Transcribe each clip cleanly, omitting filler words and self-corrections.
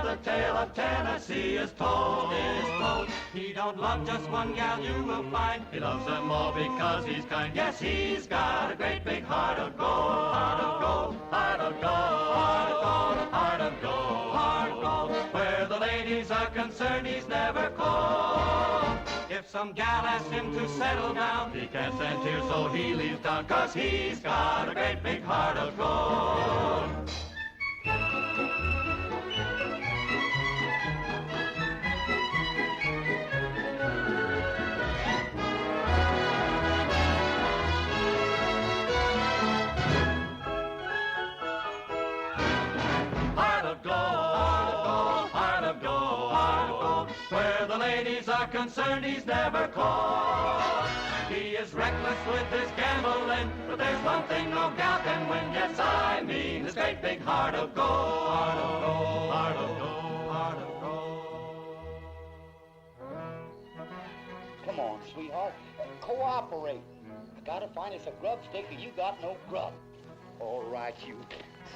the tale of Tennessee is told, He don't love just one gal, you will find. He loves them all because he's kind. Yes, he's got a great big heart of gold, heart of gold, heart of gold, heart of gold, heart of gold, heart of gold. Where the ladies are concerned, he's never cold. If some gal asks him to settle down, he can't stand tears, so he leaves town, 'cause he's got a great big heart of gold. Heart of gold, heart of gold, heart of gold. Where the ladies are concerned, he's never cold. He is reckless with his gambling, but there's one thing no gal can win. Yes, I mean his great big heart of gold, heart of gold, heart of gold, heart of gold. Come on, sweetheart, cooperate. I gotta find us a grub stick, or you got no grub. All right, you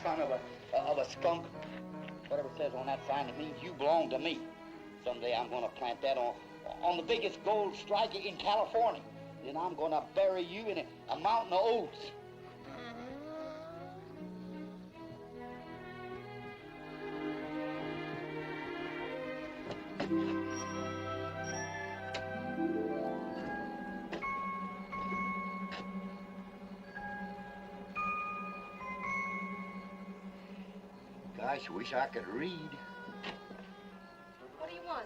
son of a skunk. Whatever it says on that sign, it means you belong to me. Someday I'm gonna plant that on the biggest gold strike in California. Then I'm gonna bury you in a mountain of oats. Gosh, wish I could read. What do you want?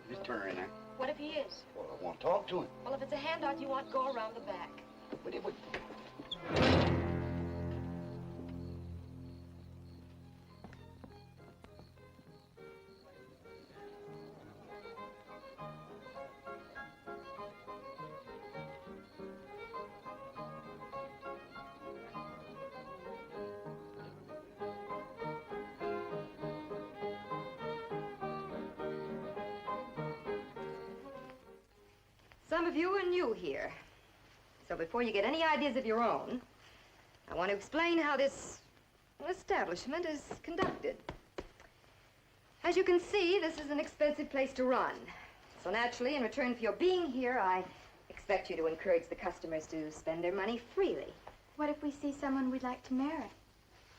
Just turn her in there. What if he is? Well, I want to talk to him. Well, if it's a handout you want, go around the back. But it would... Some of you are new here. So before you get any ideas of your own, I want to explain how this establishment is conducted. As you can see, this is an expensive place to run. So naturally, in return for your being here, I expect you to encourage the customers to spend their money freely. What if we see someone we'd like to marry?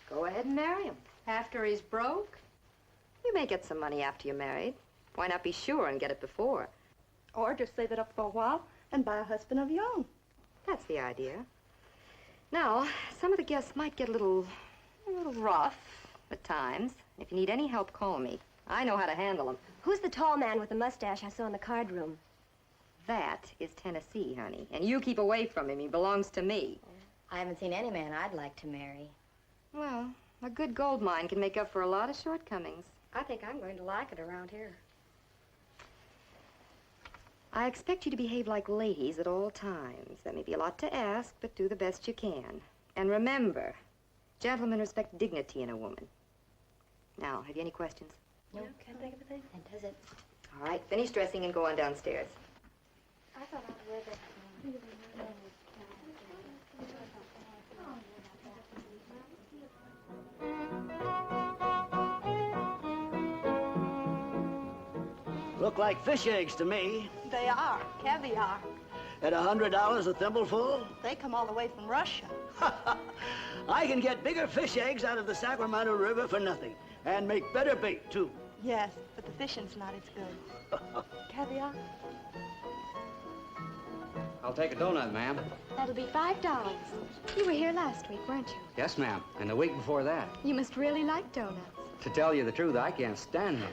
Go ahead and marry him. After he's broke? You may get some money after you're married. Why not be sure and get it before? Or just save it up for a while and buy a husband of your own. That's the idea. Now, some of the guests might get a little rough at times. If you need any help, call me. I know how to handle them. Who's the tall man with the mustache I saw in the card room? That is Tennessee, honey. And you keep away from him. He belongs to me. I haven't seen any man I'd like to marry. Well, a good gold mine can make up for a lot of shortcomings. I think I'm going to like it around here. I expect you to behave like ladies at all times. That may be a lot to ask, but do the best you can. And remember, gentlemen respect dignity in a woman. Now, have you any questions? No, can't think of a thing. And does it? All right, finish dressing and go on downstairs. I thought I'd wear that. Look like fish eggs to me. They are. Caviar. At $100 a thimbleful? They come all the way from Russia. I can get bigger fish eggs out of the Sacramento River for nothing. And make better bait, too. Yes, but the fishing's not as good. Caviar? I'll take a donut, ma'am. That'll be $5. You were here last week, weren't you? Yes, ma'am. And the week before that. You must really like donuts. To tell you the truth, I can't stand them.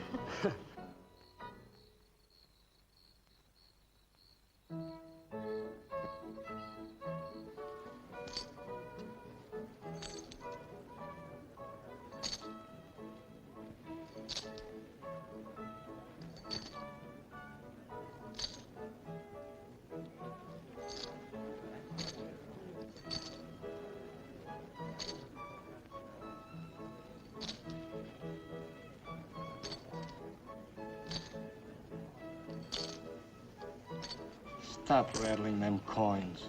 Stop rattling them coins.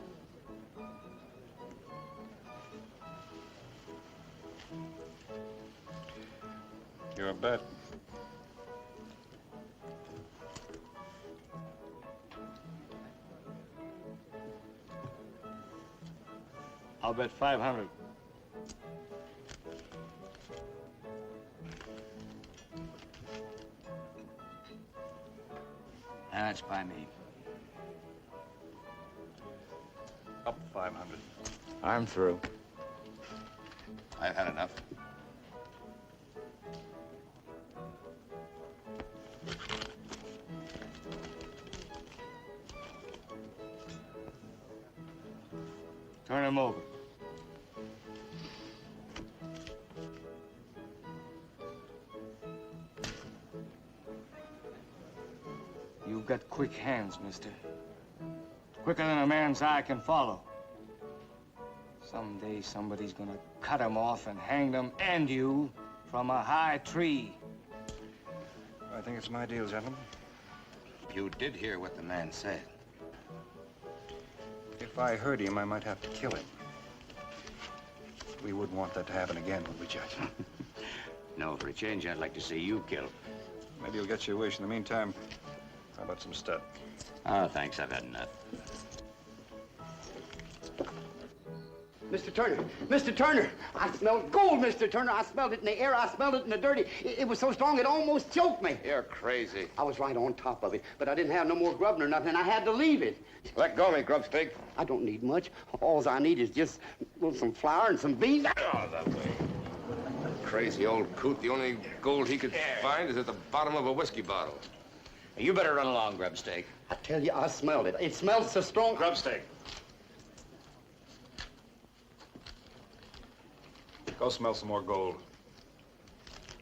Your bet. I'll bet 500. That's by me. Up 500. I'm through. I've had enough. Turn him over. You've got quick hands, mister. Quicker than a man's eye can follow. Someday somebody's gonna cut him off and hang them and you from a high tree. I think it's my deal, gentlemen. You did hear what the man said. If I heard him, I might have to kill him. We wouldn't want that to happen again, would we, Judge? No, for a change, I'd like to see you killed. Maybe you'll get your wish. In the meantime, how about some stud? Oh, thanks, I've had enough. Mr. Turner, I smelled gold, Mr. Turner. I smelled it in the air, I smelled it in the dirty. It was so strong it almost choked me. You're crazy. I was right on top of it, but I didn't have no more grub nor nothing. I had to leave it. Let go of me, grubstake. I don't need much. All I need is just some flour and some beans. Oh, that way. Crazy old coot. The only gold he could find is at the bottom of a whiskey bottle. You better run along, Grubstake. I tell you, I smelled it. It smelled so strong. Grubstake. Go smell some more gold.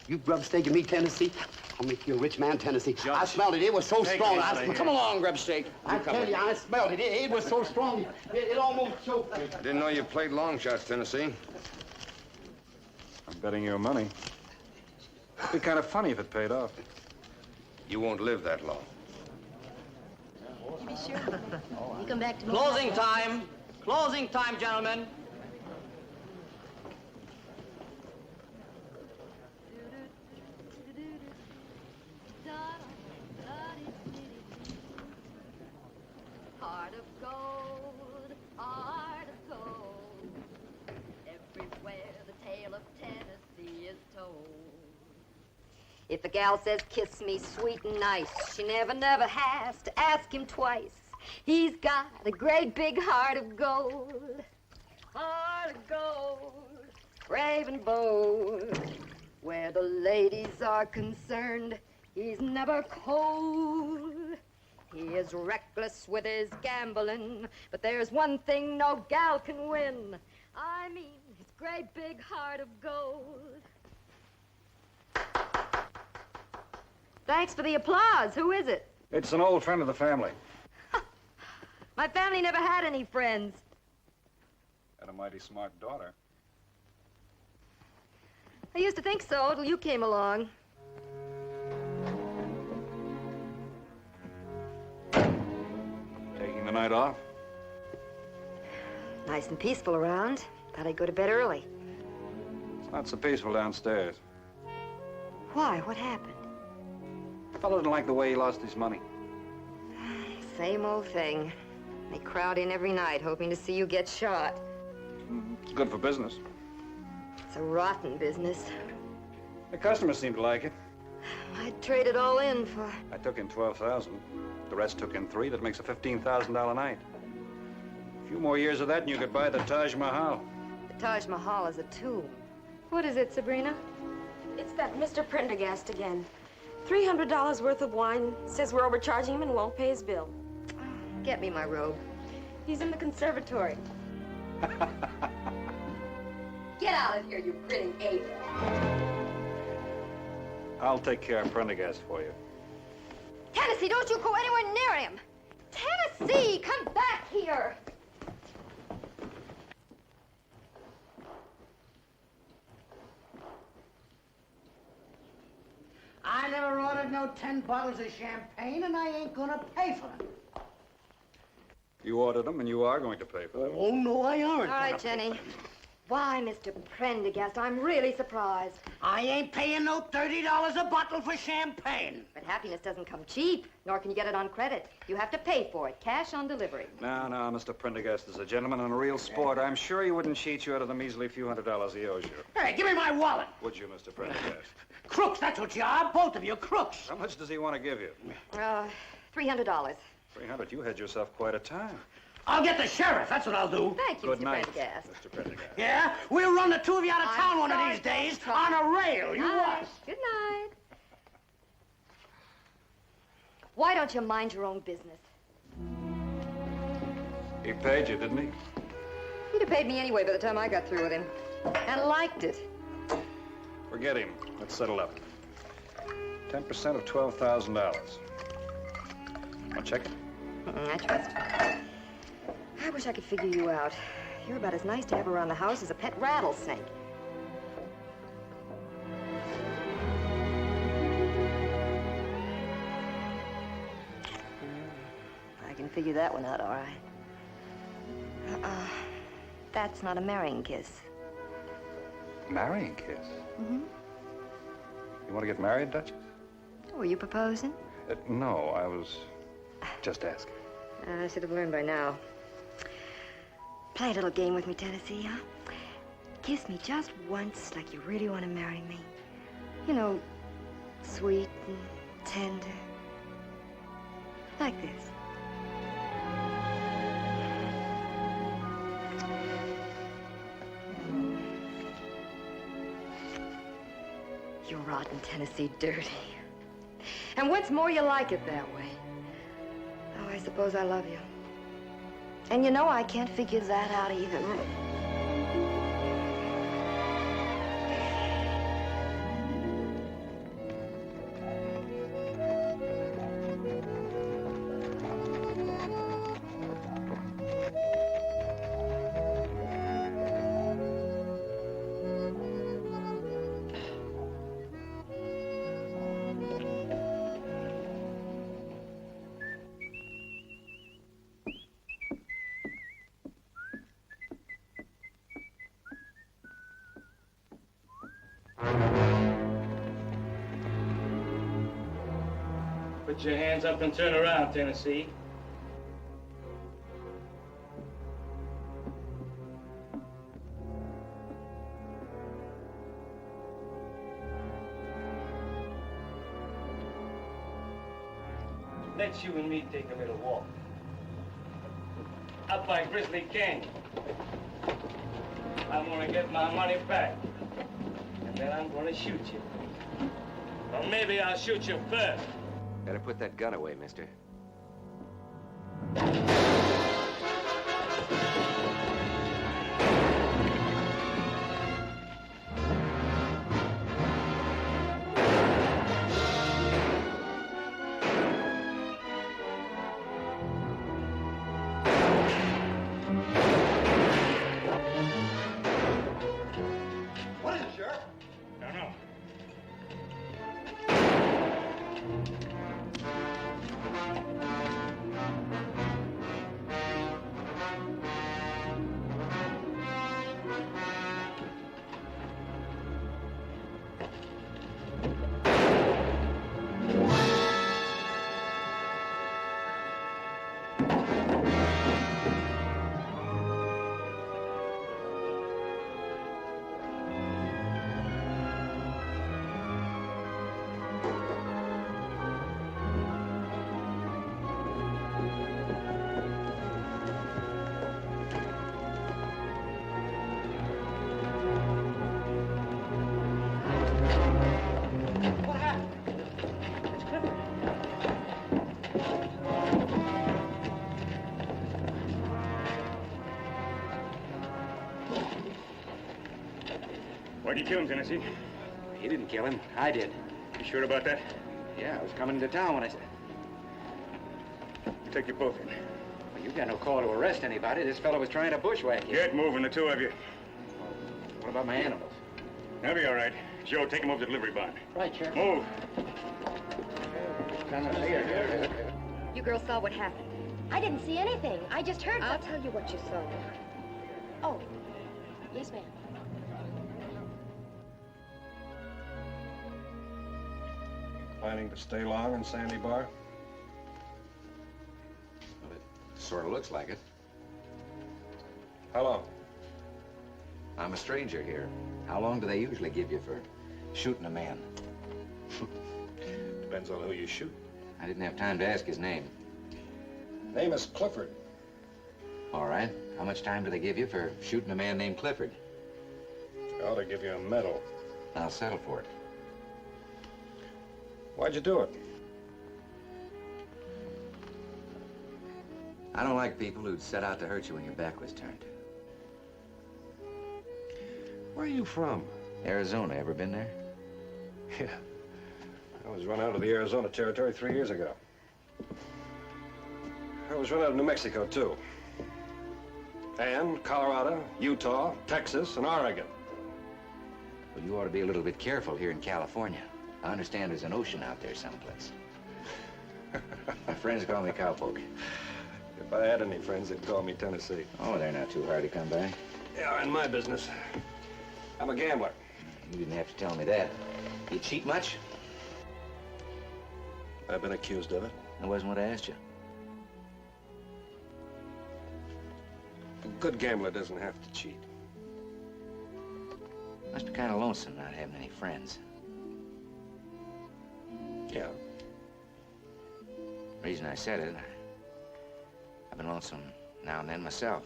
You grubstaking me, Tennessee? I'll make you a rich man, Tennessee. Judge, I smelled it. It was so strong. Come along, Grubstake. I tell you, I smelled it. It was so strong. It almost choked me. Didn't know you played long shots, Tennessee. I'm betting your money. It'd be kind of funny if it paid off. You won't live that long. You be sure. You come back to me. Closing time. Closing time, gentlemen. Heart of gold, heart of gold. Everywhere the tale of Tennessee is told. If a gal says kiss me sweet and nice, she never has to ask him twice. He's got a great big heart of gold. Heart of gold, brave and bold. Where the ladies are concerned, he's never cold. He is reckless with his gambling, but there's one thing no gal can win. I mean, his great big heart of gold. Thanks for the applause. Who is it? It's an old friend of the family. My family never had any friends. And a mighty smart daughter. I used to think so till you came along. Taking the night off? Nice and peaceful around. Thought I'd go to bed early. It's not so peaceful downstairs. Why? What happened? The fellow didn't like the way he lost his money. Same old thing. They crowd in every night hoping to see you get shot. It's good for business. It's a rotten business. The customers seem to like it. I'd trade it all in for... I took in 12,000. The rest took in 3. That makes a $15,000 night. A few more years of that and you could buy the Taj Mahal. The Taj Mahal is a tomb. What is it, Sabrina? It's that Mr. Prendergast again. $300 worth of wine. Says we're overcharging him and won't pay his bill. Get me my robe. He's in the conservatory. Get out of here, you grinning ape. I'll take care of Prendergast for you. Tennessee, don't you go anywhere near him. Tennessee, come back here. I never ordered no 10 bottles of champagne, and I ain't gonna pay for them. You ordered them, and you are going to pay for them. Oh, no, I aren't. All right, Jenny. Why, Mr. Prendergast, I'm really surprised. I ain't paying no $30 a bottle for champagne. But happiness doesn't come cheap, nor can you get it on credit. You have to pay for it, cash on delivery. No, Mr. Prendergast is a gentleman and a real sport. I'm sure he wouldn't cheat you out of the measly few $100s he owes you. Hey, give me my wallet. Would you, Mr. Prendergast? Crooks, that's what you are. Both of you crooks. How much does he want to give you? $300. 300. You had yourself quite a time. I'll get the sheriff. That's what I'll do. Thank you, Good Mr. night, Prendergast. Mr. Prendergast. Yeah? We'll run the two of you out of town one of sorry, these days don't on try. a rail. You watch. Good night. Why don't you mind your own business? He paid you, didn't he? He'd have paid me anyway by the time I got through with him. And liked it. Forget him. Let's settle up. 10% of $12,000. Want to check it? I trust. I wish I could figure you out. You're about as nice to have around the house as a pet rattlesnake. I can figure that one out, all right. That's not a marrying kiss. Marrying kiss? Mm-hmm. You want to get married, Duchess? Were you proposing? No, I was just asking. I should have learned by now. Play a little game with me, Tennessee, huh? Kiss me just once like you really want to marry me. You know, sweet and tender. Like this. You're rotten, Tennessee, dirty. And what's more, you like it that way. Oh, I suppose I love you. And you know I can't figure that out either. Put your hands up and turn around, Tennessee. Let's you and me take a little walk. Up by Grizzly Canyon. I'm gonna get my money back. And then I'm gonna shoot you. Or maybe I'll shoot you first. Better put that gun away, mister. What is it, Sheriff? Don't know. Why'd you kill him, Tennessee? He didn't kill him. I did. You sure about that? Yeah, I was coming into town when I said... Take you both in. Well, you got no call to arrest anybody. This fellow was trying to bushwhack you. Get moving, the two of you. What about my animals? They'll be all right. Joe, take them over to the delivery barn. Right, Sheriff. Move. You girls saw what happened. I didn't see anything. I just heard I'll tell you what you saw. Oh, Yes, ma'am. Planning to stay long in Sandy Bar? Well, it sort of looks like it. How long? I'm a stranger here. How long do they usually give you for shooting a man? Depends on who you shoot. I didn't have time to ask his name. Name is Clifford. All right. How much time do they give you for shooting a man named Clifford? They ought to give you a medal. I'll settle for it. Why'd you do it? I don't like people who'd set out to hurt you when your back was turned. Where are you from? Arizona. Ever been there? Yeah. I was run out of the Arizona Territory 3 years ago. I was run out of New Mexico, too. And Colorado, Utah, Texas, and Oregon. Well, you ought to be a little bit careful here in California. I understand there's an ocean out there someplace. My friends call me cowpoke. If I had any friends, they'd call me Tennessee. Oh, they're not too hard to come by. Yeah, in my business. I'm a gambler. You didn't have to tell me that. You cheat much? I've been accused of it. That wasn't what I asked you. A good gambler doesn't have to cheat. Must be kind of lonesome not having any friends. Yeah. The reason I said it, I've been lonesome now and then myself.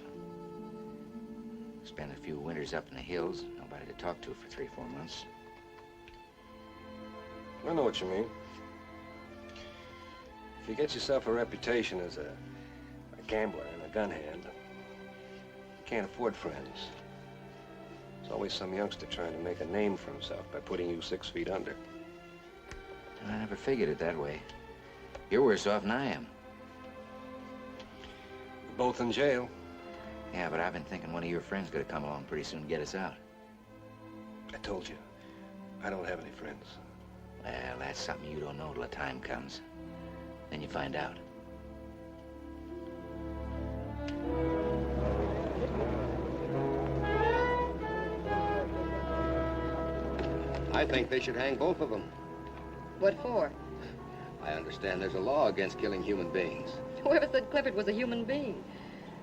Spent a few winters up in the hills, nobody to talk to for 3 or 4 months. I know what you mean. If you get yourself a reputation as a gambler and a gun hand, you can't afford friends. There's always some youngster trying to make a name for himself by putting you 6 feet under. I never figured it that way. You're worse off than I am. We're both in jail. Yeah, but I've been thinking one of your friends could have come along pretty soon to get us out. I told you, I don't have any friends. Well, that's something you don't know till the time comes. Then you find out. I think they should hang both of them. What for? I understand there's a law against killing human beings. Whoever said Clifford was a human being?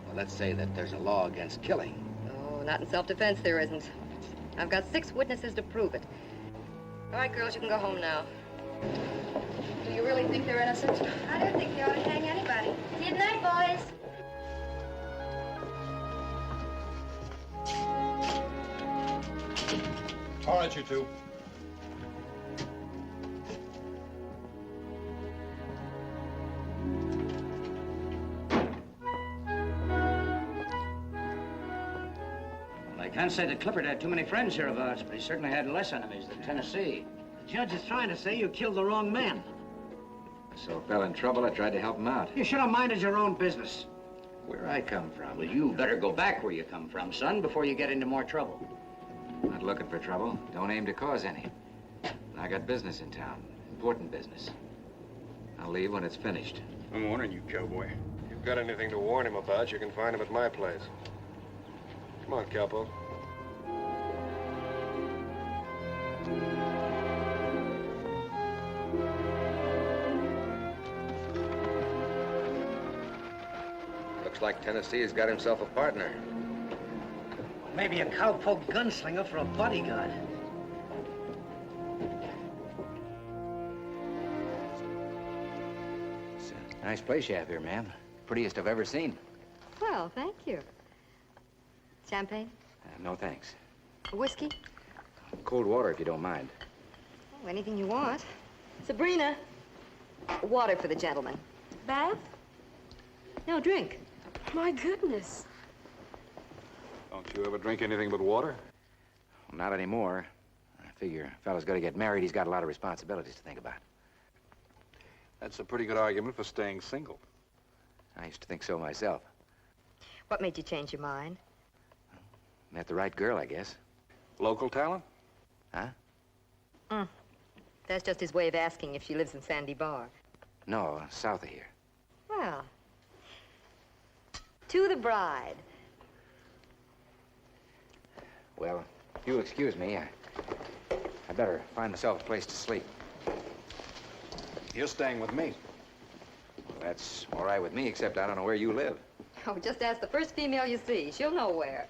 Well, let's say that there's a law against killing. Oh, not in self-defense there isn't. I've got 6 witnesses to prove it. All right, girls, you can go home now. Do you really think they're innocent? I don't think they ought to hang anybody. See you tonight, boys. All right, you two. I can't say that Clifford had too many friends hereabouts, but he certainly had less enemies than Tennessee. The judge is trying to say you killed the wrong man. I saw a fella in trouble. I tried to help him out. You should have minded your own business. Where I come from? Well, you better go back where you come from, son, before you get into more trouble. Not looking for trouble. Don't aim to cause any. I got business in town. Important business. I'll leave when it's finished. I'm warning you, cowboy. If you've got anything to warn him about, you can find him at my place. Come on, cowpoke. Looks like Tennessee's got himself a partner. Maybe a cowpoke gunslinger for a bodyguard. It's a nice place you have here, ma'am. Prettiest I've ever seen. Well, thank you. Champagne? No, thanks. Whiskey? Cold water, if you don't mind. Oh, anything you want. Sabrina, water for the gentleman. Bath? No, drink. My goodness. Don't you ever drink anything but water? Well, not anymore. I figure a fella's got to get married. He's got a lot of responsibilities to think about. That's a pretty good argument for staying single. I used to think so myself. What made you change your mind? Met the right girl, I guess. Local talent? Huh? That's just his way of asking if she lives in Sandy Bar. No, south of here. Well, to the bride. Well, if you'll excuse me, I better find myself a place to sleep. You're staying with me. Well, that's all right with me, except I don't know where you live. Oh, just ask the first female you see. She'll know where.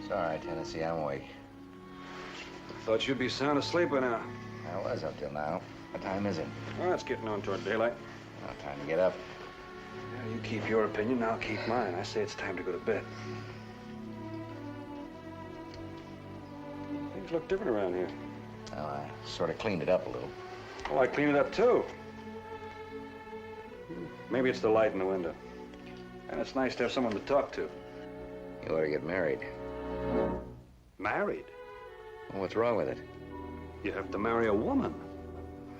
It's all right, Tennessee. I'm awake. Thought you'd be sound asleep by now. I was up till now. What time is it? Well, it's getting on toward daylight. Well, time to get up. Yeah, you keep your opinion, I'll keep mine. I say it's time to go to bed. Things look different around here. Well, I sort of cleaned it up a little. Oh, I cleaned it up, too. Maybe it's the light in the window. And it's nice to have someone to talk to. You ought to get married. Married? Well, what's wrong with it? You have to marry a woman.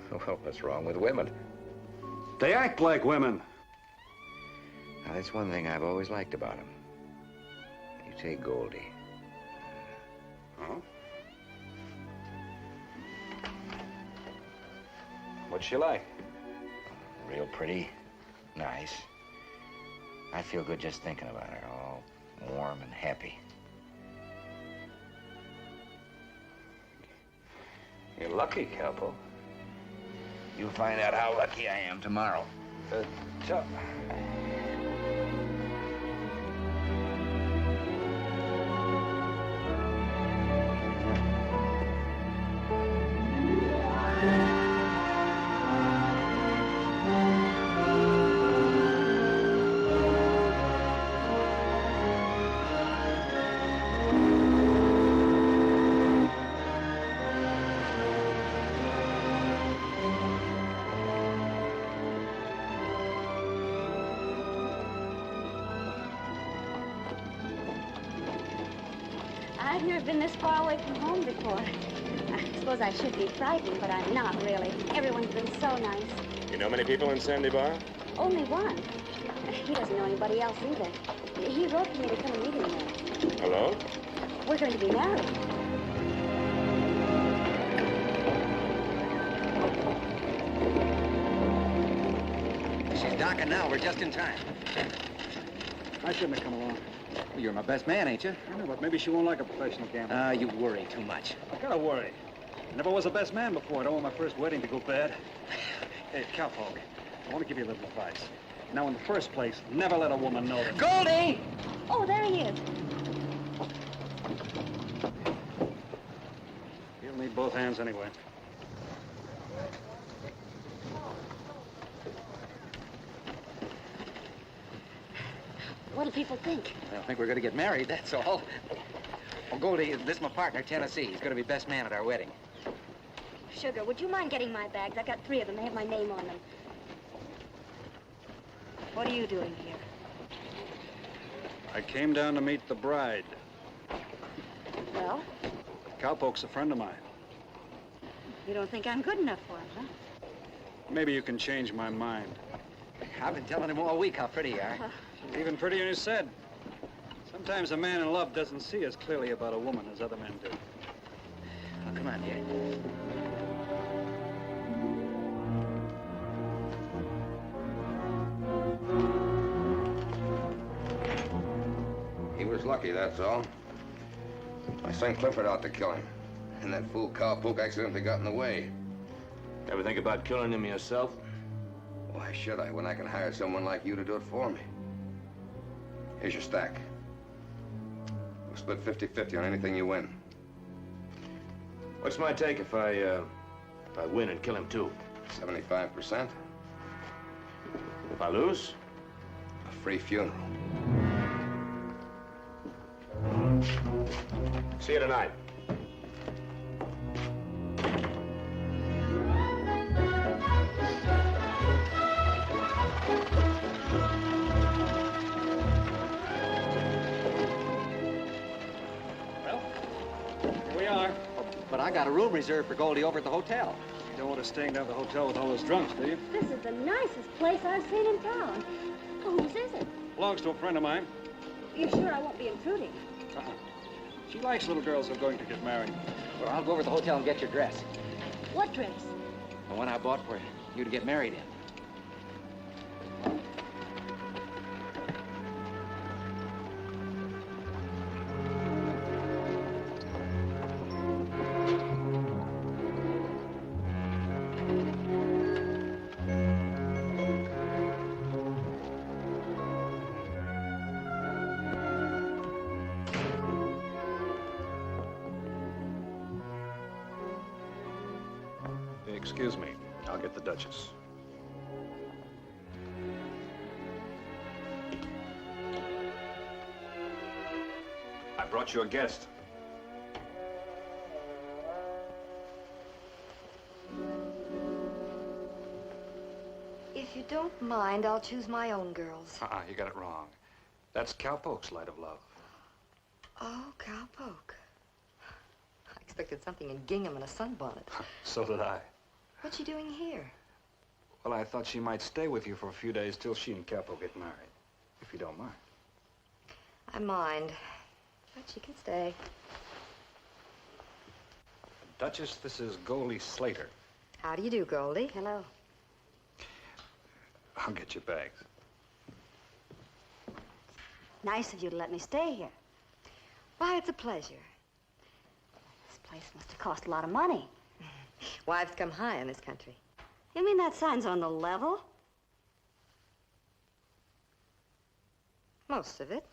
Well, what's wrong with women? They act like women. Now, that's one thing I've always liked about them. You take Goldie. Oh? What's she like? Real pretty. Nice. I feel good just thinking about her. All warm and happy. You're lucky, Cowpoke. You'll find out how lucky I am tomorrow. Chuck. I've never been this far away from home before. I suppose I should be frightened, but I'm not really. Everyone's been so nice. You know many people in Sandy Bar? Only one. He doesn't know anybody else either. He wrote to me to come and meet him there. Hello? We're going to be married. She's docking now. We're just in time. I shouldn't have come along. Well, you're my best man, ain't you? I know, but maybe she won't like a professional gambler. You worry too much. I gotta worry. I never was a best man before. I don't want my first wedding to go bad. Hey, Cowpoke, I want to give you a little advice. Now, in the first place, never let a woman know that... Goldie! Oh, there he is. You'll need both hands anyway. What'll people think? They'll think we're going to get married, that's all. Well, Goldie, this is my partner, Tennessee. He's going to be best man at our wedding. Sugar, would you mind getting my bags? I've got 3 of them. They have my name on them. What are you doing here? I came down to meet the bride. Well? Cowpoke's a friend of mine. You don't think I'm good enough for him, huh? Maybe you can change my mind. I've been telling him all week how pretty you are. Even prettier than you said. Sometimes a man in love doesn't see as clearly about a woman as other men do. Oh, come on, dear. He was lucky, that's all. I sent Clifford out to kill him. And that fool Cowpoke accidentally got in the way. Ever think about killing him yourself? Why should I, when I can hire someone like you to do it for me? Here's your stack. We'll split 50-50 on anything you win. What's my take if I win and kill him too? 75%. If I lose? A free funeral. See you tonight. Well, here we are. But I got a room reserved for Goldie over at the hotel. don't want us staying down at the hotel with all those drunks, do you? This is the nicest place I've seen in town. Whose is it? Belongs to a friend of mine. You sure I won't be intruding? Uh-uh. She likes little girls who are going to get married. Well, I'll go over to the hotel and get your dress. What dress? The one I bought for you to get married in. Excuse me. I'll get the Duchess. I brought you a guest. If you don't mind, I'll choose my own girls. You got it wrong. That's Cowpoke's Light of Love. Oh, cowpoke. I expected something in gingham and a sunbonnet. So did I. What's she doing here? Well, I thought she might stay with you for a few days till she and Cowpoke get married, if you don't mind. I mind, but she can stay. Duchess, this is Goldie Slater. How do you do, Goldie? Hello. I'll get your bags. Nice of you to let me stay here. Why, it's a pleasure. This place must have cost a lot of money. Wives come high in this country. You mean that sign's on the level? Most of it.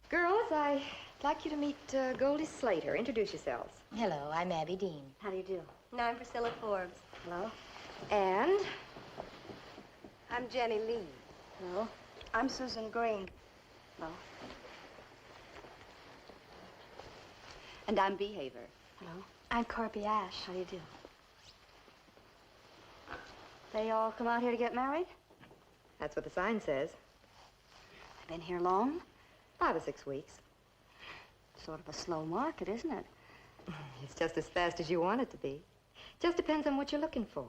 Girls, I'd like you to meet Goldie Slater. Introduce yourselves. Hello, I'm Abby Dean. How do you do? No, I'm Priscilla Forbes. Hello. And? I'm Jenny Lee. Hello. I'm Susan Green. Hello. And I'm Behavior. Hello. I'm Corby Ash. How do you do? They all come out here to get married? That's what the sign says. They've been here long? 5 or 6 weeks. Sort of a slow market, isn't it? It's just as fast as you want it to be. Just depends on what you're looking for.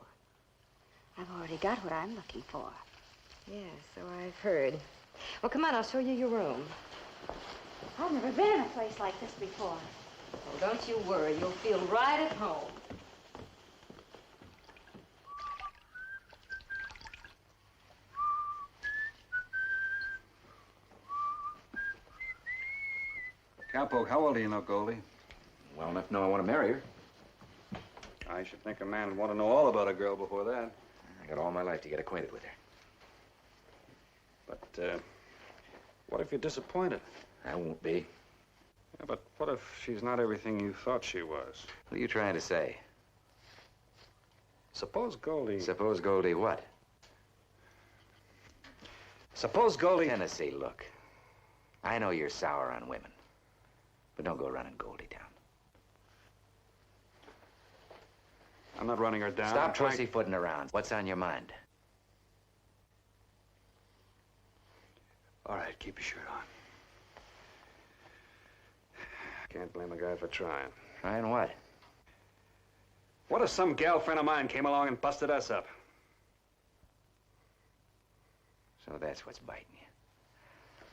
I've already got what I'm looking for. Yes, so I've heard. Well, come on, I'll show you your room. I've never been in a place like this before. Well, don't you worry. You'll feel right at home. Cowpoke, how old do you know Goldie? Well enough to know I want to marry her. I should think a man would want to know all about a girl before that. I got all my life to get acquainted with her. But, what if you're disappointed? I won't be. Yeah, but what if she's not everything you thought she was? What are you trying to say? Suppose Goldie... Suppose Goldie what? Suppose Goldie... Tennessee, look. I know you're sour on women. But don't go running Goldie down. I'm not running her down. Stop pussyfooting around. What's on your mind? All right, keep your shirt on. Can't blame a guy for trying. Trying what? What if some gal friend of mine came along and busted us up? So that's what's biting you.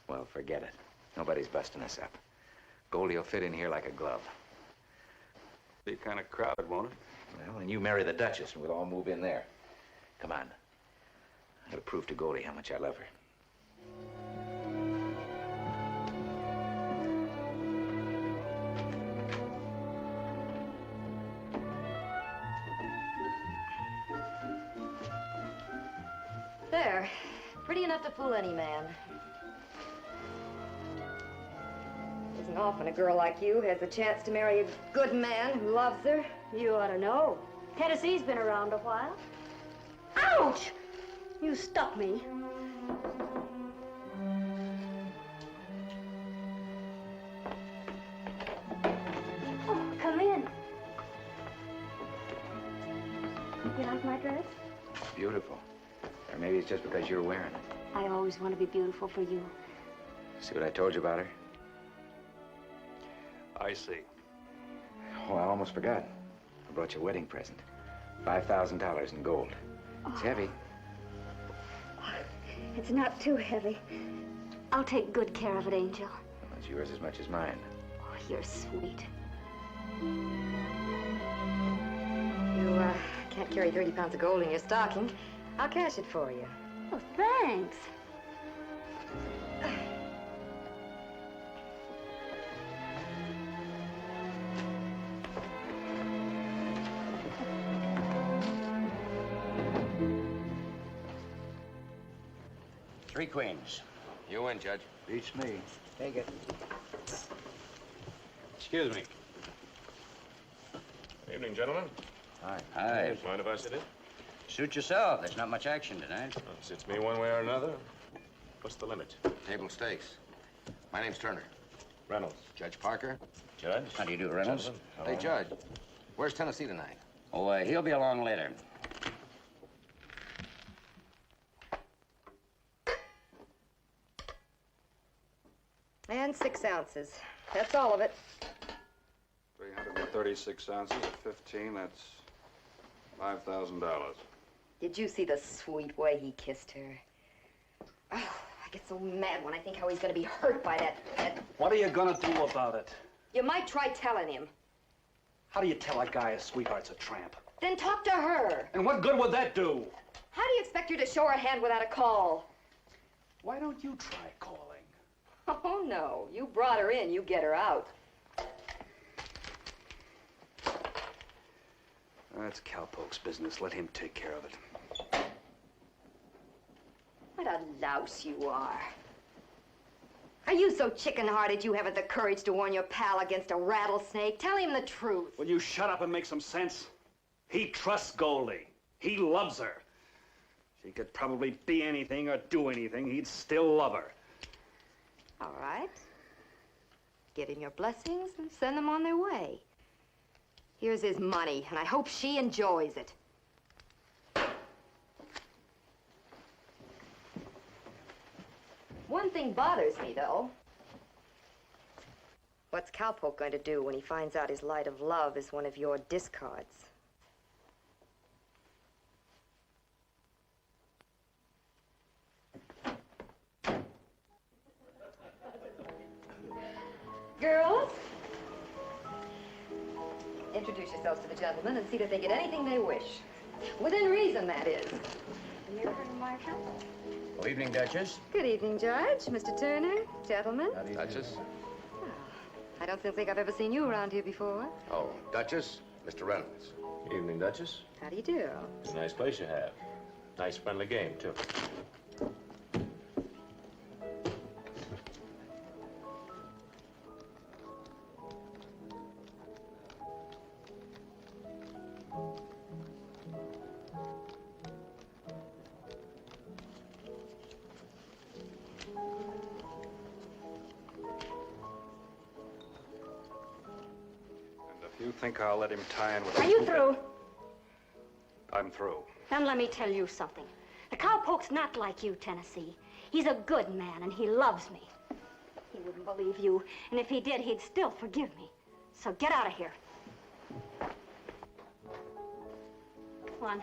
Well, forget it. Nobody's busting us up. Goldie will fit in here like a glove. Be kind of crowded, won't it? Well, and you marry the Duchess, and we'll all move in there. Come on. I gotta prove to Goldie how much I love her. There. Pretty enough to fool any man. Isn't often a girl like you has the chance to marry a good man who loves her. You ought to know. Tennessee's been around a while. Ouch! You stuck me. Oh, come in. You like my dress? Beautiful. Or maybe it's just because you're wearing it. I always want to be beautiful for you. See what I told you about her? I see. Oh, I almost forgot. I brought you a wedding present. $5,000 in gold. It's heavy. It's not too heavy. I'll take good care of it, Angel. Well, it's yours as much as mine. Oh, you're sweet. You can't carry 30 pounds of gold in your stocking. I'll cash it for you. Oh, thanks. Three queens. You win, Judge. Beats me. Take it. Excuse me. Evening, gentlemen. Hi. Hi. Mind if I sit in? Suit yourself. There's not much action tonight. Well, suits me one way or another. What's the limit? Table stakes. My name's Turner. Reynolds. Judge Parker. Judge. How do you do, Reynolds? Hey, Judge. Where's Tennessee tonight? Oh, he'll be along later. And 6 ounces. That's all of it. 336 ounces at 15, that's $5,000. Did you see the sweet way he kissed her? Oh, I get so mad when I think how he's gonna be hurt by that. What are you gonna do about it? You might try telling him. How do you tell a guy his sweetheart's a tramp? Then talk to her. And what good would that do? How do you expect her to show her hand without a call? Why don't you try calling? Oh, no. You brought her in. You get her out. That's Cowpoke's business. Let him take care of it. What a louse you are. Are you so chicken-hearted you haven't the courage to warn your pal against a rattlesnake? Tell him the truth. Will you shut up and make some sense? He trusts Goldie. He loves her. She could probably be anything or do anything. He'd still love her. All right. Give him your blessings and send them on their way. Here's his money, and I hope she enjoys it. One thing bothers me, though. What's Cowpoke going to do when he finds out his light of love is one of your discards? Girls, introduce yourselves to the gentlemen and see that they get anything they wish. Within reason, that is. You're Marshal? Good evening, Duchess. Good evening, Judge. Mr. Turner, gentlemen. Duchess? I don't think I've ever seen you around here before. Oh, Duchess, Mr. Reynolds. Evening, Duchess. How do you do? It's a nice place you have. Nice, friendly game, too. You think I'll let him tie in with Are you through? I'm through. Then let me tell you something. The Cowpoke's not like you, Tennessee. He's a good man, and he loves me. He wouldn't believe you, and if he did, he'd still forgive me. So get out of here. Come on.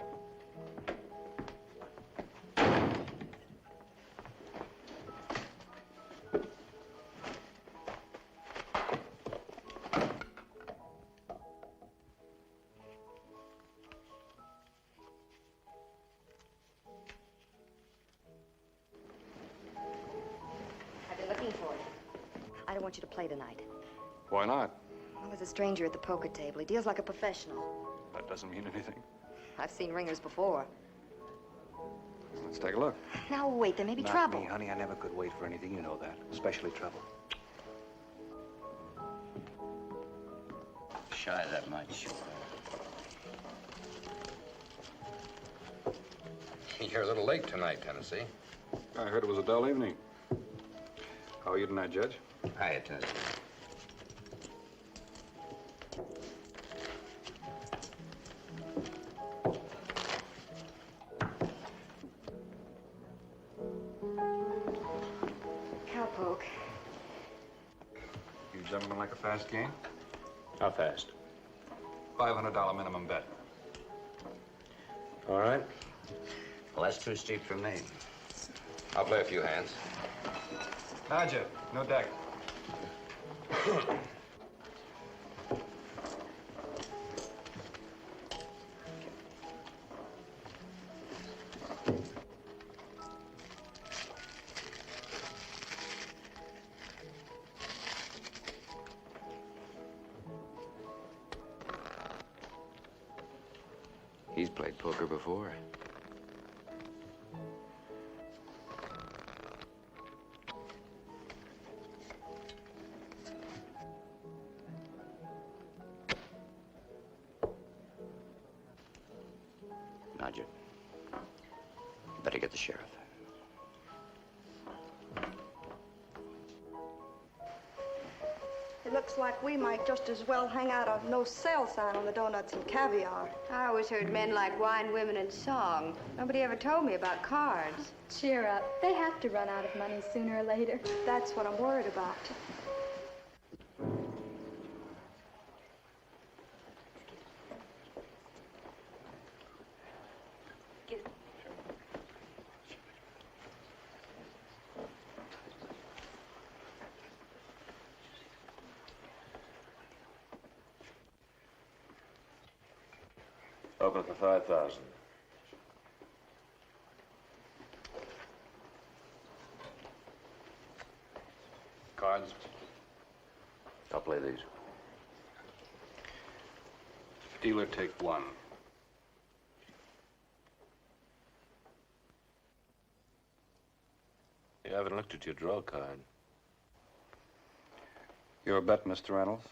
I don't want you to play tonight. Why not? Well, there's a stranger at the poker table. He deals like a professional. That doesn't mean anything. I've seen ringers before. Let's take a look. Now, wait, there may be Not trouble. me, honey. I never could wait for anything. You know that. Especially trouble. Shy that much. You're a little late tonight, Tennessee. I heard it was a dull evening. How are you tonight, Judge? Hiya, Tennessee. Cowpoke. You gentlemen like a fast game? How fast? $500 minimum bet. All right. Well, that's too steep for me. I'll play a few hands. Nadja, no deck. He's played poker before. Nadja, you better get the sheriff. It looks like we might just as well hang out a no sale sign on the donuts and caviar. I always heard men like wine, women, and song. Nobody ever told me about cards. Cheer up. They have to run out of money sooner or later. That's what I'm worried about. Open for 5,000. Cards? I'll play these. Dealer, take one. You haven't looked at your draw card. Your bet, Mr. Reynolds?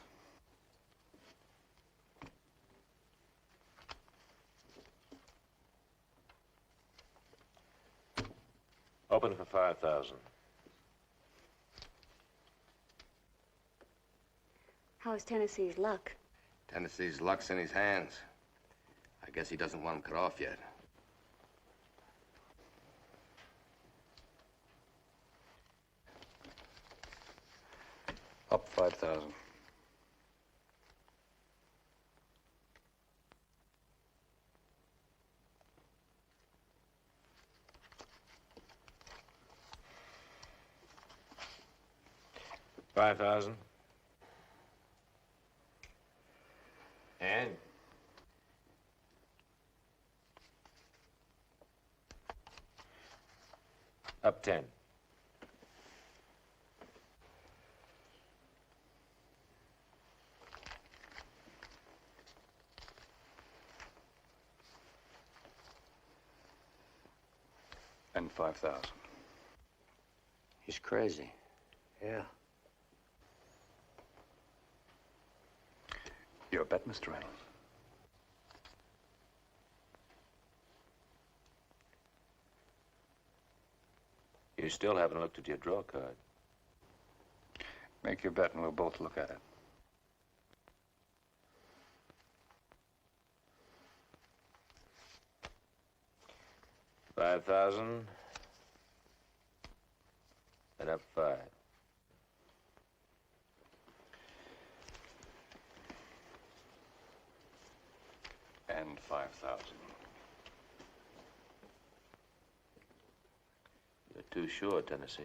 Open for 5,000. How's Tennessee's luck? Tennessee's luck's in his hands. I guess he doesn't want him cut off yet. Up 5,000. $5,000. And up 10. And 5,000. He's crazy. Yeah. Your bet, Mr. Reynolds. You still haven't looked at your draw card. Make your bet and we'll both look at it. $5,000. And up 5. And 5,000. You're too sure, Tennessee.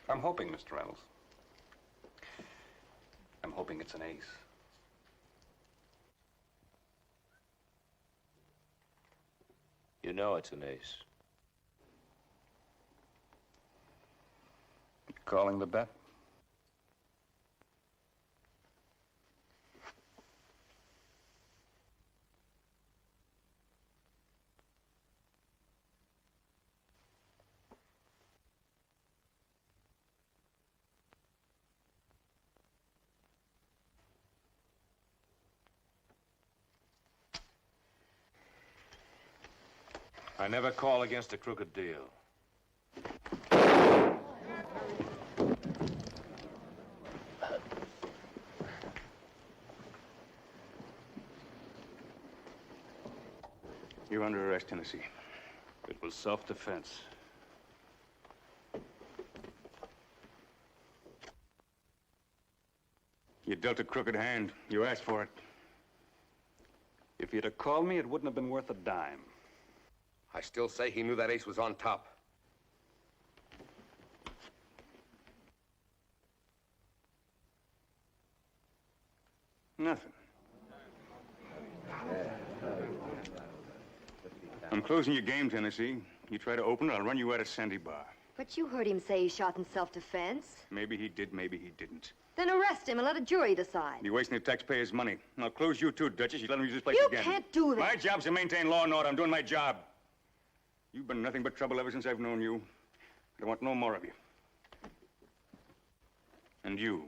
I'm hoping, Mr. Reynolds. I'm hoping it's an ace. You know it's an ace. Calling the bet? I never call against a crooked deal. You're under arrest, Tennessee. It was self-defense. You dealt a crooked hand. You asked for it. If If he'd have called me, it wouldn't have been worth a dime. I still say he knew that ace was on top. Nothing. I'm closing your game, Tennessee. You try to open it, I'll run you out of Sandy Bar. But you heard him say he shot in self-defense. Maybe he did, maybe he didn't. Then arrest him and let a jury decide. You're wasting the taxpayers' money. And I'll close you too, Duchess. You let him use this place You again. can't do that. My job's to maintain law and order. I'm doing my job. You've been nothing but trouble ever since I've known you. I don't want no more of you. And you,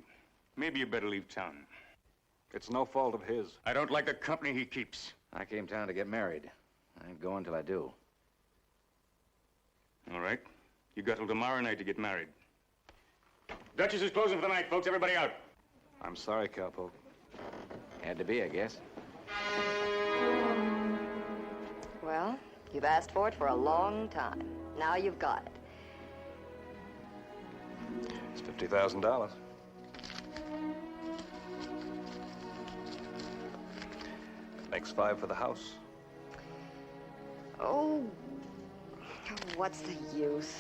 maybe you better leave town. It's no fault of his. I don't like the company he keeps. I came down to get married. I ain't going till I do. All right. You got till tomorrow night to get married. Duchess is closing for the night, folks. Everybody out. I'm sorry, Cowpoke. Had to be, I guess. Well, you've asked for it for a long time. Now you've got it. It's $50,000. Makes $5 for the house. Oh, what's the use?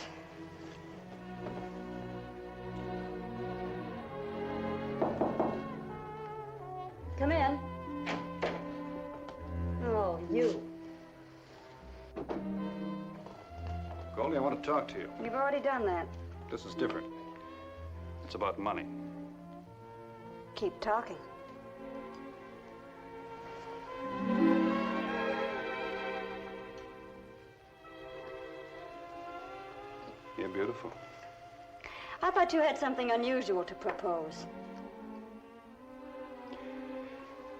Come in. Oh, you. Goldie, I want to talk to you. You've already done that. This is different. It's about money. Keep talking. You're beautiful. I thought you had something unusual to propose.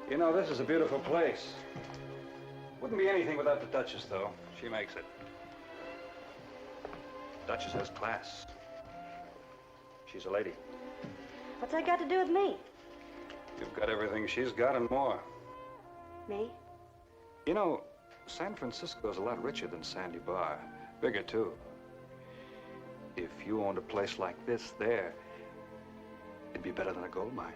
You know, this is a beautiful place. Wouldn't be anything without the Duchess, though. She makes it. Duchess has class. She's a lady. What's that got to do with me? You've got everything she's got and more. Me? You know, San Francisco's a lot richer than Sandy Bar. Bigger, too. If you owned a place like this there, it'd be better than a gold mine.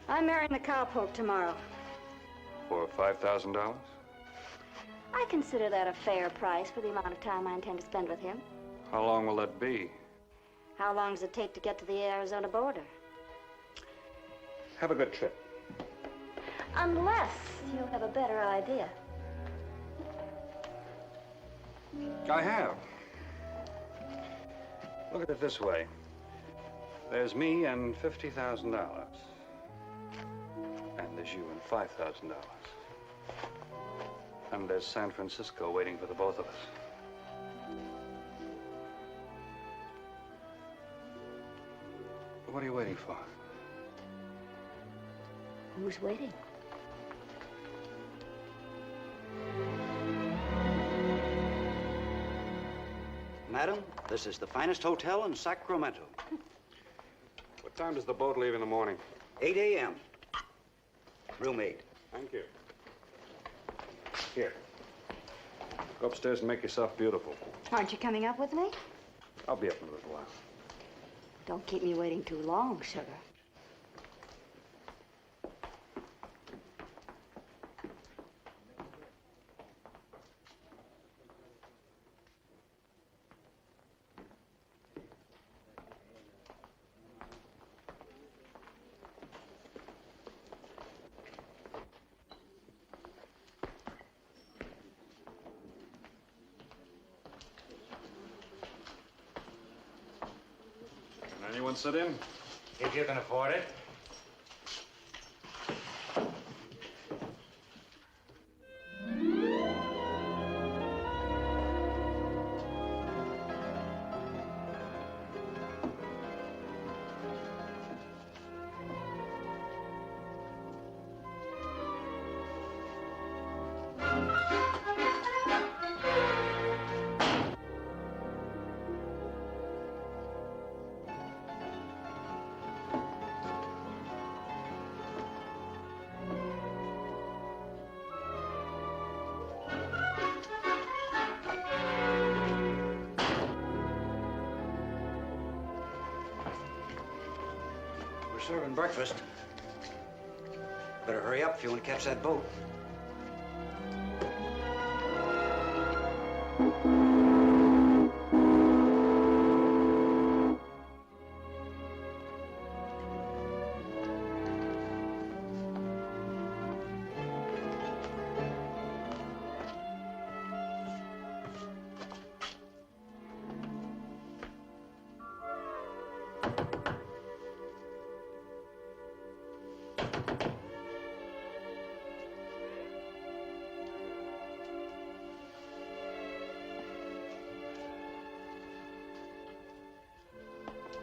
I'm marrying the cowpoke tomorrow. For $5,000? I consider that a fair price for the amount of time I intend to spend with him. How long will that be? How long does it take to get to the Arizona border? Have a good trip. Unless you have a better idea. I have. Look at it this way. There's me and $50,000. And there's you and $5,000. And there's San Francisco waiting for the both of us. What are you waiting for? Who's waiting? Madam, this is the finest hotel in Sacramento. What time does the boat leave in the morning? 8 a.m. Room 8. Thank you. Here. Go upstairs and make yourself beautiful. Aren't you coming up with me? I'll be up in a little while. Don't keep me waiting too long, sugar. Anyone sit in? If you can afford it. Serving breakfast. Better hurry up if you want to catch that boat.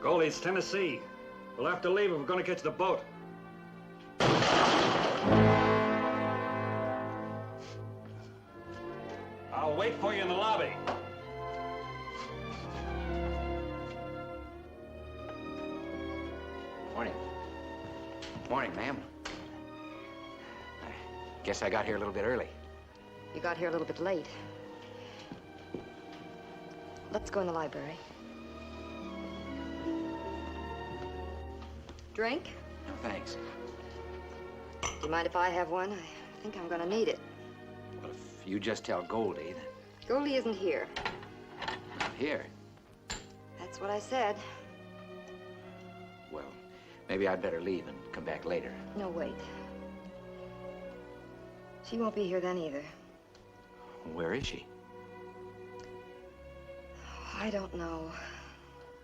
Goldie, it's Tennessee. We'll have to leave if we're going to catch the boat. I'll wait for you in the lobby. Morning. Morning, ma'am. I guess I got here a little bit early. You got here a little bit late. Let's go in the library. Drink? No, thanks. Do you mind if I have one? I think I'm gonna need it. Well, if you just tell Goldie that... Goldie isn't here. Here? That's what I said. Well, maybe I'd better leave and come back later. No, wait. She won't be here then either. Where is she? I don't know.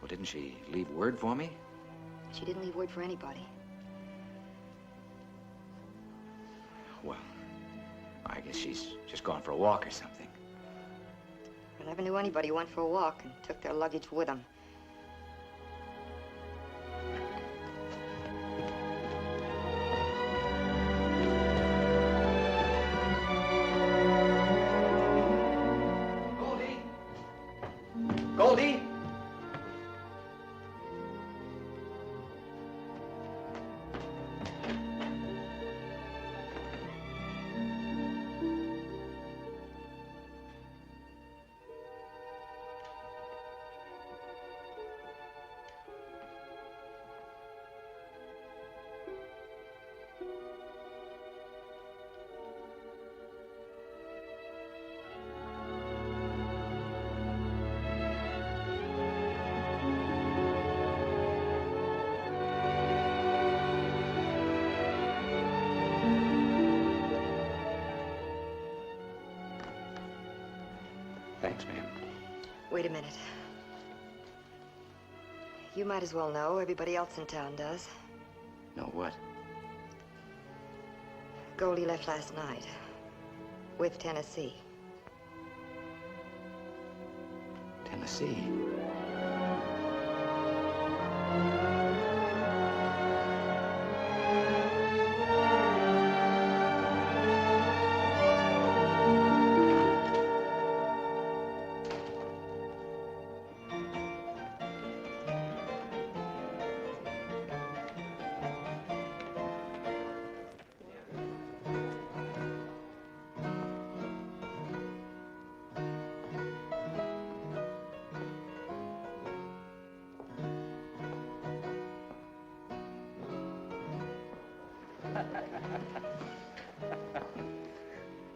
Well, didn't she leave word for me? She didn't leave word for anybody. Well, I guess she's just gone for a walk or something. I never knew anybody who went for a walk and took their luggage with them. Goldie! Goldie! Thanks, ma'am. Wait a minute. You might as well know. Everybody else in town does. Know what? Goldie left last night. With Tennessee. Tennessee?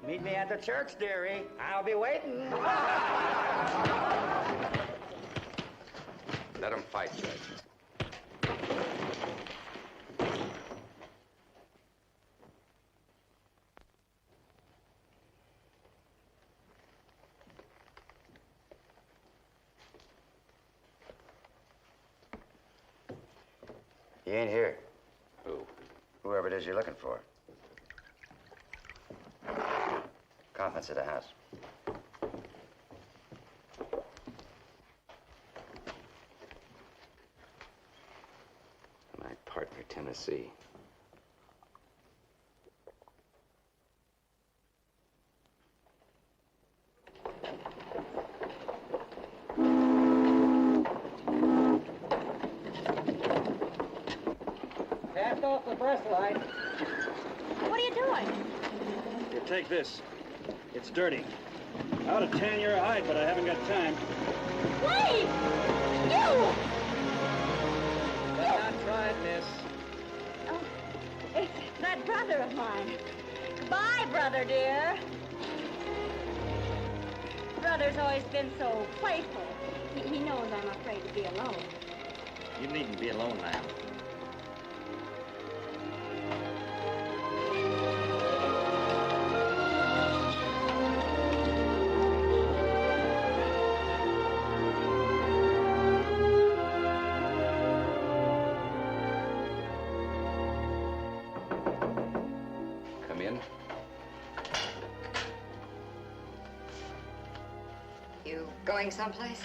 Meet me at the church, dearie. I'll be waiting. Let him fight, Judge. He ain't here. Who? Whoever it is you're looking for. Contents of the house. My partner, Tennessee. Cast off the breast light. What are you doing? Here, take this. It's dirty. I ought to tan your hide, but I haven't got time. Wait! You! Better not try it, miss. Oh, It's that brother of mine. Goodbye, brother, dear. Brother's always been so playful. He knows I'm afraid to be alone. You needn't be alone, ma'am. Come in. You going someplace?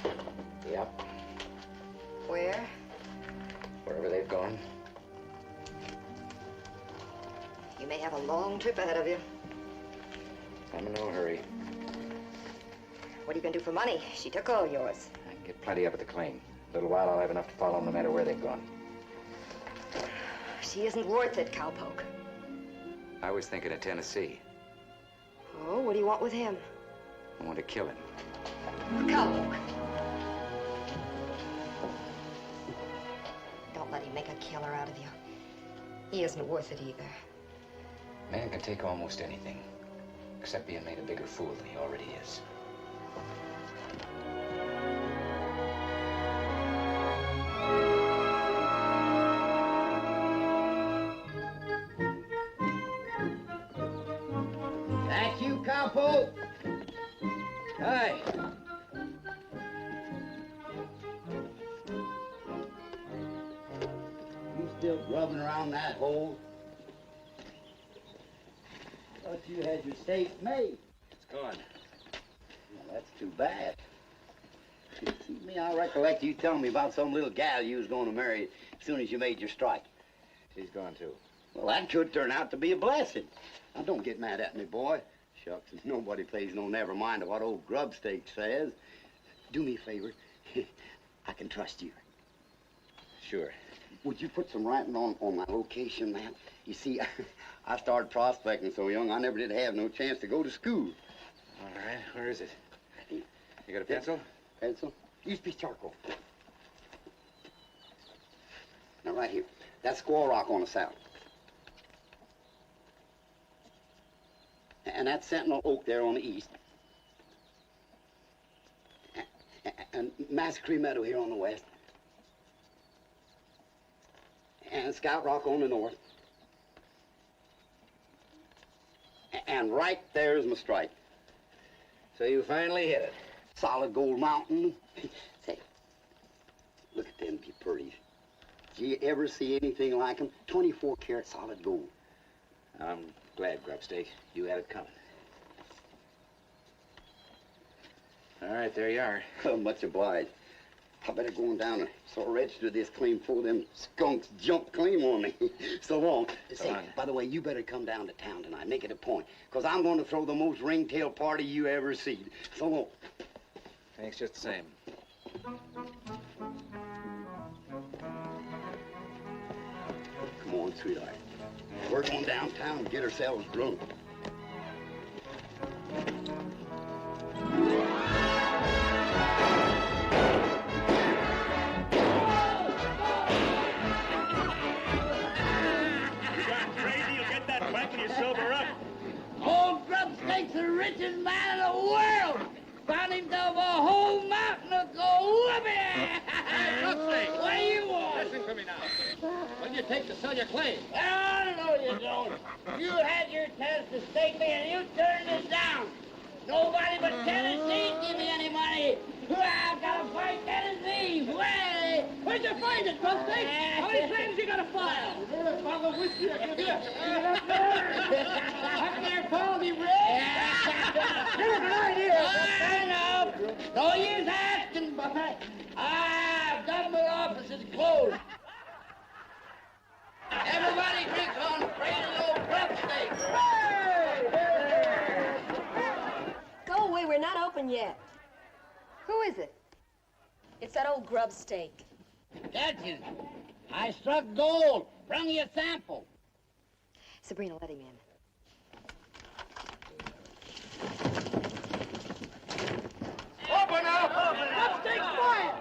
Yep. Where? Wherever they've gone. You may have a long trip ahead of you. I'm in no hurry. What are you going to do for money? She took all yours. I can get plenty up at the claim. A little while, I'll have enough to follow them no matter where they've gone. She isn't worth it, cowpoke. I was thinking of Tennessee. Oh, what do you want with him? I want to kill him. Cowpoke. Don't let him make a killer out of you. He isn't worth it either. Man can take almost anything, except being made a bigger fool than he already is. That's you, cowpoke. Hi. You still grubbing around that hole? Thought you had your safe made. It's gone. Well, that's too bad. See, me, I recollect you telling me about some little gal you was going to marry as soon as you made your strike. She's gone, too. Well, that could turn out to be a blessing. Now, don't get mad at me, boy. Shucks, nobody pays no never mind of what old Grubstake says. Do me a favor. I can trust you. Sure. Would you put some writing on my location, man? You see, I started prospecting so young, I never did have no chance to go to school. All right, where is it? You got a pencil? Pencil? Use a piece of charcoal. Now, right here. That's Squaw Rock on the south. And that's Sentinel Oak there on the east. And Massacre Meadow here on the west. And Scout Rock on the north. And right there's my strike. So you finally hit it. Solid Gold Mountain. Say, look at them pretties. Did you ever see anything like them? 24 karat solid gold. I'm glad, Grubstake. You had it coming. All right, there you are. Oh, much obliged. I better go on down and sort of register this claim before them skunks jump claim on me. So long. Say, by the way, you better come down to town tonight. Make it a point. Because I'm going to throw the most ringtail party you ever seen. So long. Thanks just the same. Come on, sweetheart. We're going downtown and get ourselves drunk. Old Grubstake's the richest man in the world. Found himself a whole mountain of gold. Hey, Grubstake! What do you want? Listen to me now. What do you take to sell your claim? I know you don't. You had your chance to stake me and you turned it down. Nobody but Tennessee give me any money. I've got to fight Tennessee. Way. Where'd you find it, Grubstake? How many claims you got to file? Bottle of whiskey, I can do it. Up there, Goldie, Ray. Give us an idea. I know. No use asking, but government office is closed. Everybody drinks on the crazy old Grubstake. Go away, we're not open yet. Who is it? It's that old Grubstake. Gotcha. I struck gold. Bring you a sample. Sabrina, let him in. Open up! Grubstake's quiet.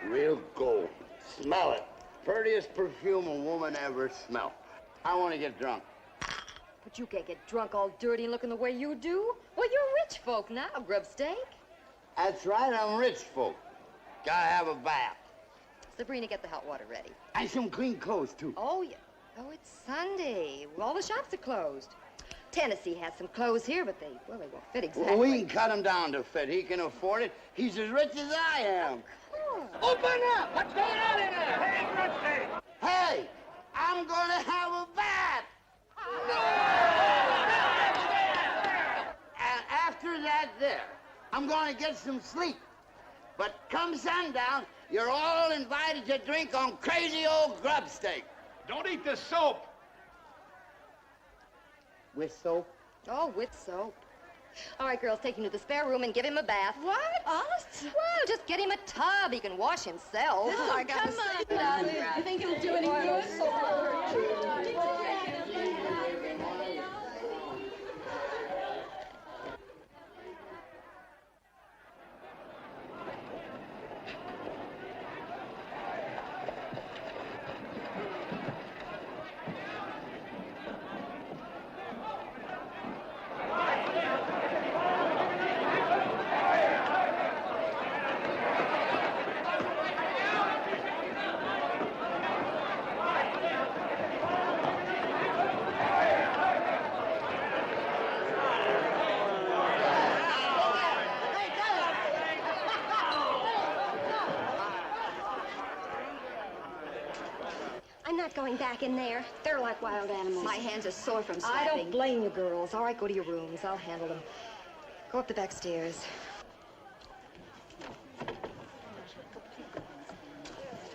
Real gold. Smell it. Prettiest perfume a woman ever smelled. I want to get drunk. But you can't get drunk all dirty and looking the way you do. Well, you're rich folk now, Grubstake. That's right, I'm rich folk. Gotta have a bath. Sabrina, get the hot water ready. And some clean clothes, too. Oh, yeah. Oh, it's Sunday. All the shops are closed. Tennessee has some clothes here, but they won't fit exactly. Well, we can cut him down to fit. He can afford it. He's as rich as I am. Open up! What's going on in there? Hey, Grubstake! Hey, I'm gonna have a bath. And after that I'm gonna get some sleep. But come sundown, you're all invited to drink on crazy old Grubstake. Don't eat the soap. With soap? Oh, with soap. All right, girls, take him to the spare room and give him a bath. What? Us? Well, just get him a tub. He can wash himself. Oh, I gotta say, darling, you think it'll do any good? Going back in there. They're like wild animals. My hands are sore from I slapping. don't I don't blame you, girls. All right, go to your rooms. I'll handle them. Go up the back stairs.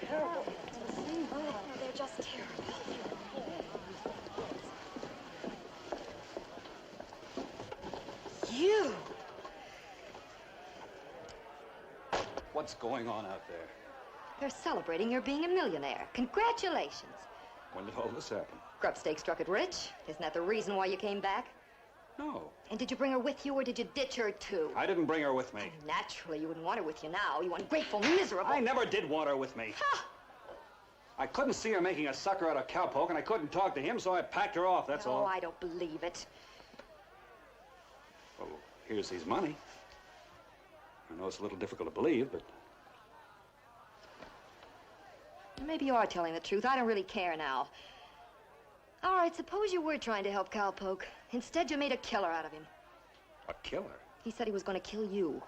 Terrible. Oh, they're just terrible. You! What's going on out there? They're celebrating your being a millionaire. Congratulations. When did all this happen? Grubstake struck it rich. Isn't that the reason why you came back? No. And did you bring her with you, or did you ditch her, too? I didn't bring her with me. Naturally, you wouldn't want her with you now. You ungrateful, miserable... I never did want her with me. Ha! I couldn't see her making a sucker out of Cowpoke, and I couldn't talk to him, so I packed her off, that's all. Oh, I don't believe it. Well, here's his money. I know it's a little difficult to believe, but... Maybe you are telling the truth. I don't really care now. All right, suppose you were trying to help Cowpoke. Instead, you made a killer out of him. A killer? He said he was going to kill you.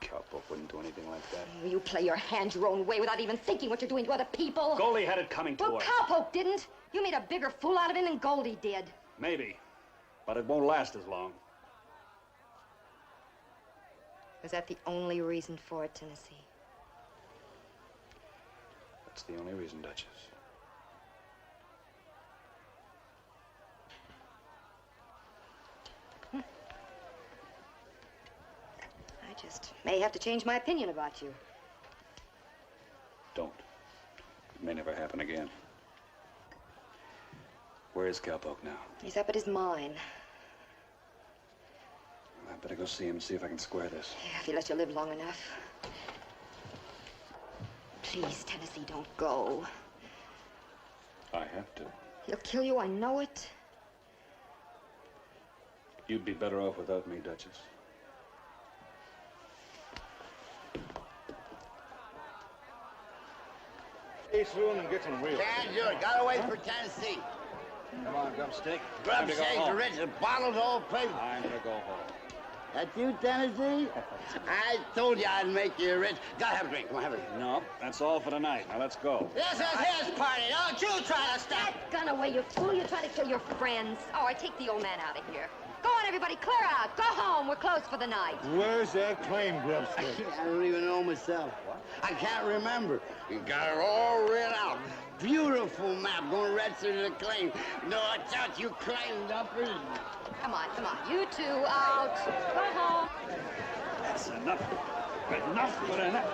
Cowpoke wouldn't do anything like that. You play your hand your own way without even thinking what you're doing to other people. Goldie had it coming to her. Well, Cowpoke didn't. You made a bigger fool out of him than Goldie did. Maybe, but it won't last as long. Was that the only reason for it, Tennessee? That's the only reason, Duchess. I just may have to change my opinion about you. Don't. It may never happen again. Where is Cowpoke now? He's up at his mine. Well, I better go see him and see if I can square this. Yeah, if he lets you live long enough. Please, Tennessee, don't go. I have to. He'll kill you, I know it. You'd be better off without me, Duchess. Ace room and get some real. Can't do it. Gotta wait for Tennessee. Come on, Grubstake. Grubstake's rich as bottles all place. I'm gonna go home. That's you, Tennessee? I told you I'd make you rich. Gotta have a drink. Come on, have a drink. No, that's all for tonight. Now, let's go. This is his party. Don't you try to stop. That gun away, you fool. You're trying to kill your friends. All right, take the old man out of here. Go on, everybody. Clear out. Go home. We're closed for the night. Where's that claim, Grubstake? I don't even know myself. What? I can't remember. You got it all written out. Beautiful map. Going to register the claim. No, I thought you claimed uppers. Come on, come on. You two out. Go home. That's enough. Enough, but enough.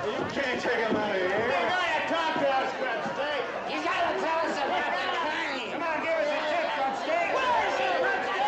You can't take him out of here. You gotta talk to us, Grubstake. You gotta tell us about the claim. Come on, give us a tip, Grubstake. Where is he, Grubstake?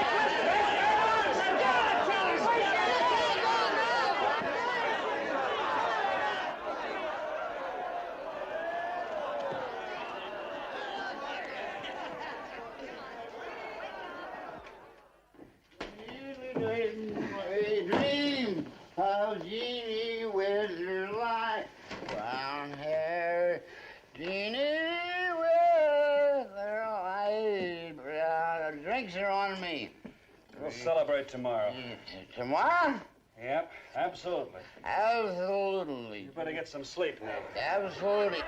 We'll celebrate tomorrow. Tomorrow? Yep, absolutely. Absolutely. You better get some sleep now. Absolutely.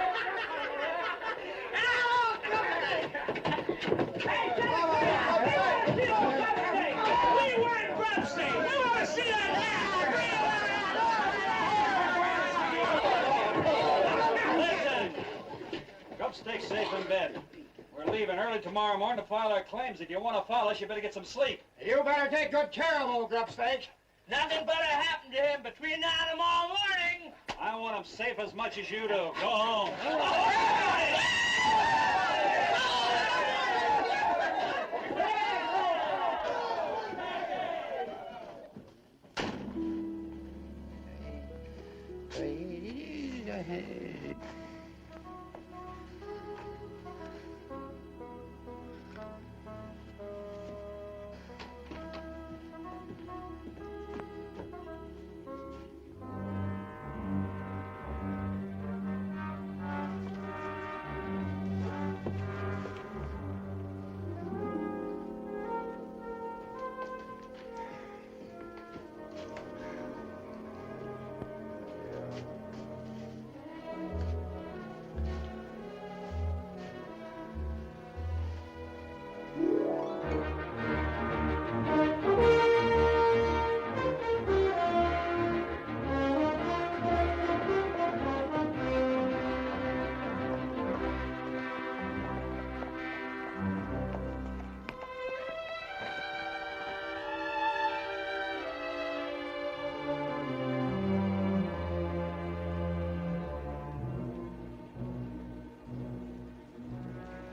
Stay safe in bed. We're leaving early tomorrow morning to file our claims. If you want to follow us, you better get some sleep. You better take good care of old Grubstake. Nothing better happen to him between now and tomorrow morning. I want him safe as much as you do. Go home.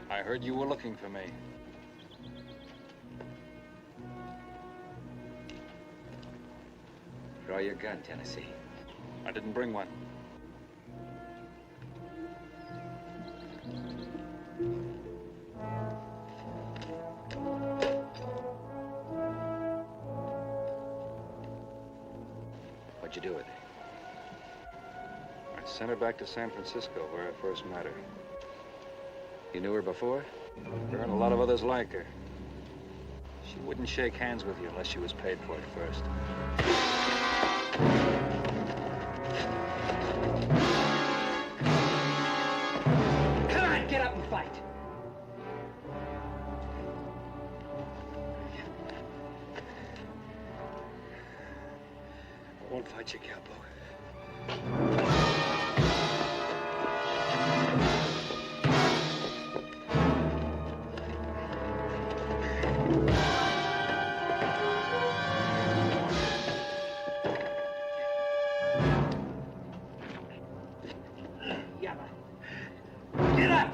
I heard you were looking for me. Draw your gun, Tennessee. I didn't bring one. What'd you do with her? I sent her back to San Francisco, where I first met her. You knew her before? There aren't a lot of others like her. She wouldn't shake hands with you unless she was paid for it first. Come on, get up and fight. I won't fight you, cowboy. Get up!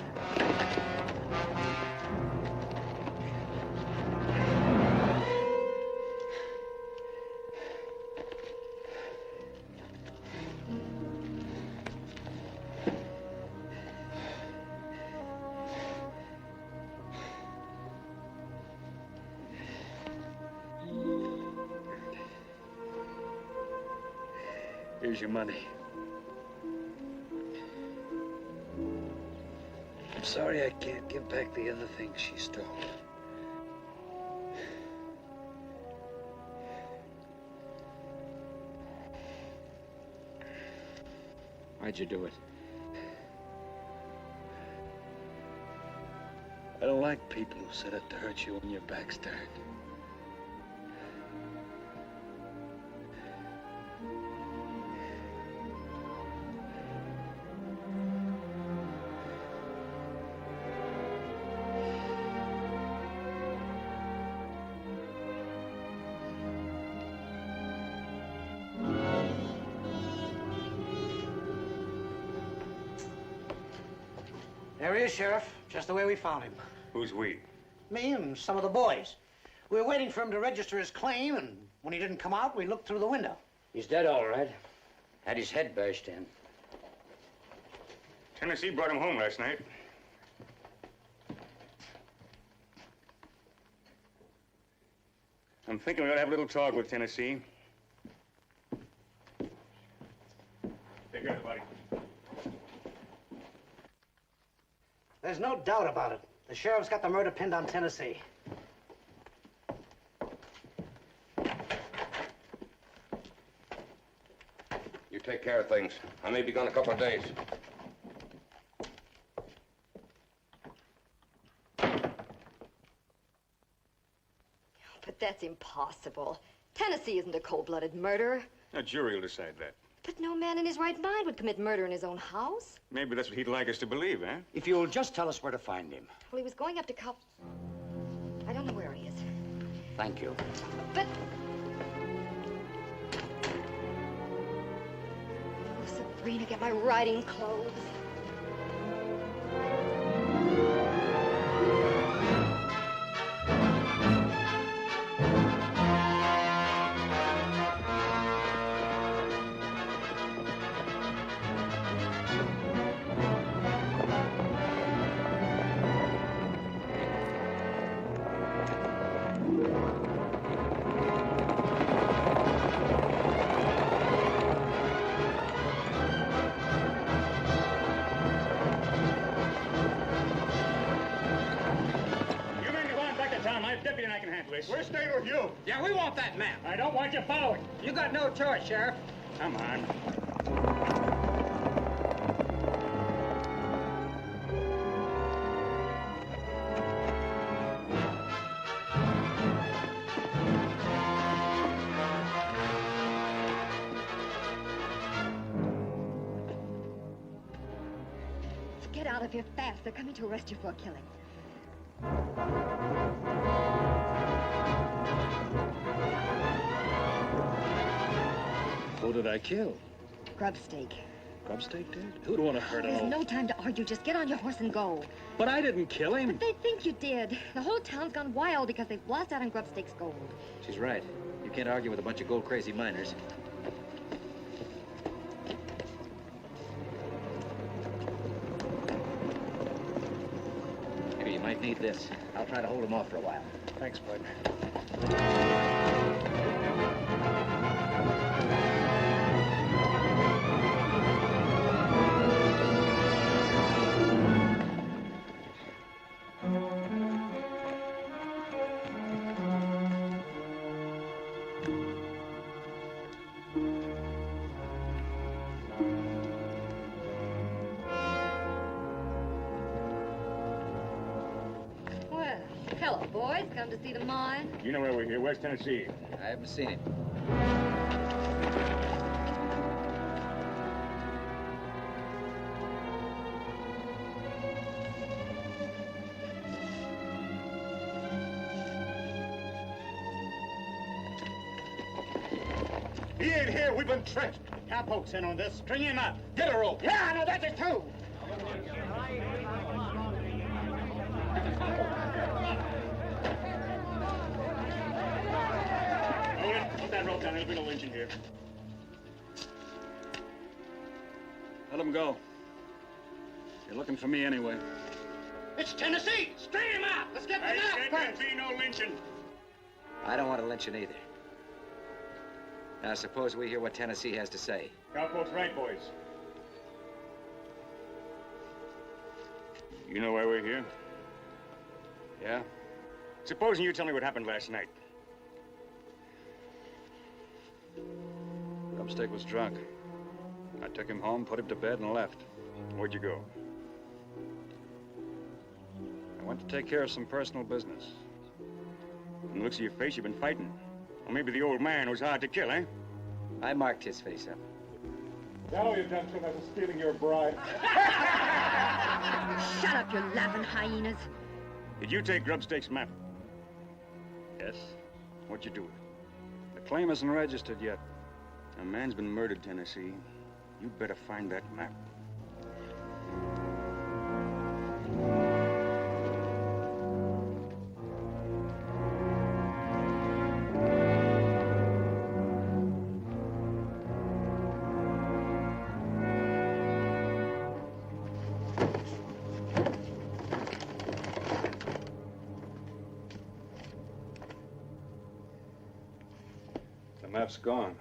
Here's your money. I'm sorry I can't give back the other things she stole. Why'd you do it? I don't like people who set out to hurt you when your back's turned. There he is, Sheriff. Just the way we found him. Who's we? Me and some of the boys. We were waiting for him to register his claim, and when he didn't come out, we looked through the window. He's dead, all right. Had his head bashed in. Tennessee brought him home last night. I'm thinking we ought to have a little talk with Tennessee. Take care, buddy. There's no doubt about it. The sheriff's got the murder pinned on Tennessee. take care of things. I may be gone a couple of days. But that's impossible. Tennessee isn't a cold-blooded murderer. A jury will decide that. But no man in his right mind would commit murder in his own house. Maybe that's what he'd like us to believe, eh? If you'll just tell us where to find him. Well, he was going up to I don't know where he is. Thank you. But... Oh, Sabrina, get my riding clothes. We're staying with you. Yeah, we want that map. I don't want you following. You got no choice, Sheriff. Come on. Get out of here fast. They're coming to arrest you for a killing. Who did I kill? Grubstake. Grubstake did? Who'd want to hurt There's all? no time to argue. Just get on your horse and go. But I didn't kill him. But they think you did. The whole town's gone wild because they've lost out on Grubstake's gold. She's right. You can't argue with a bunch of gold-crazy miners. Here, you might need this. I'll try to hold him off for a while. Thanks, partner. Hello, boys. Come to see the mine? You know where we're here. Where's Tennessee? I haven't seen him. He ain't here. We've been tricked. Cowpoke's in on this. String him up. Get a rope. Yeah, I know that's it, too. Put that rope down. There'll be no lynching here. Let him go. You're looking for me anyway. It's Tennessee. String him out. Let's get the map There'll be no lynching. I don't want to lynch him either. Now, suppose we hear what Tennessee has to say. Cowpoke's right, boys. You know why we're here? Yeah? Supposing you tell me what happened last night. Grubstake was drunk. I took him home, put him to bed, and left. Where'd you go? I went to take care of some personal business. From the looks of your face, you've been fighting. Or maybe the old man was hard to kill, eh? I marked his face up. Now you've done so much as stealing your bride. Shut up, you laughing hyenas. Did you take Grubstake's map? Yes. What'd you do with it? The claim isn't registered yet. A man's been murdered, Tennessee. You better find that map. The map's gone.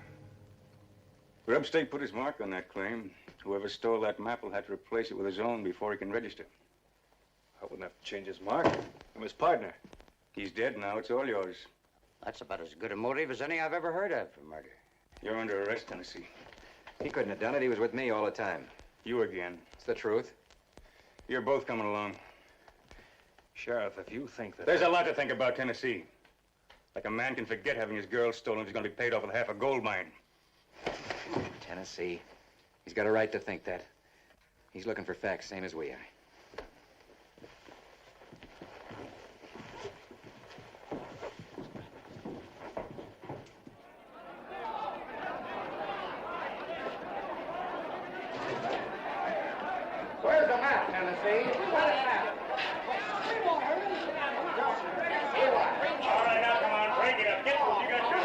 Grubstake put his mark on that claim. Whoever stole that map will have to replace it with his own before he can register. I wouldn't have to change his mark. I'm his partner. He's dead now. It's all yours. That's about as good a motive as any I've ever heard of for murder. You're under arrest, Tennessee. He couldn't have done it. He was with me all the time. You again. It's the truth. You're both coming along. Sheriff, if you think that... There's a lot to think about, Tennessee. Like a man can forget having his girl stolen if he's going to be paid off with half a gold mine. Tennessee. He's got a right to think that. He's looking for facts, same as we are. Where's the map, Tennessee? Where's the map? All right, now, come on, break it up. Get what you got to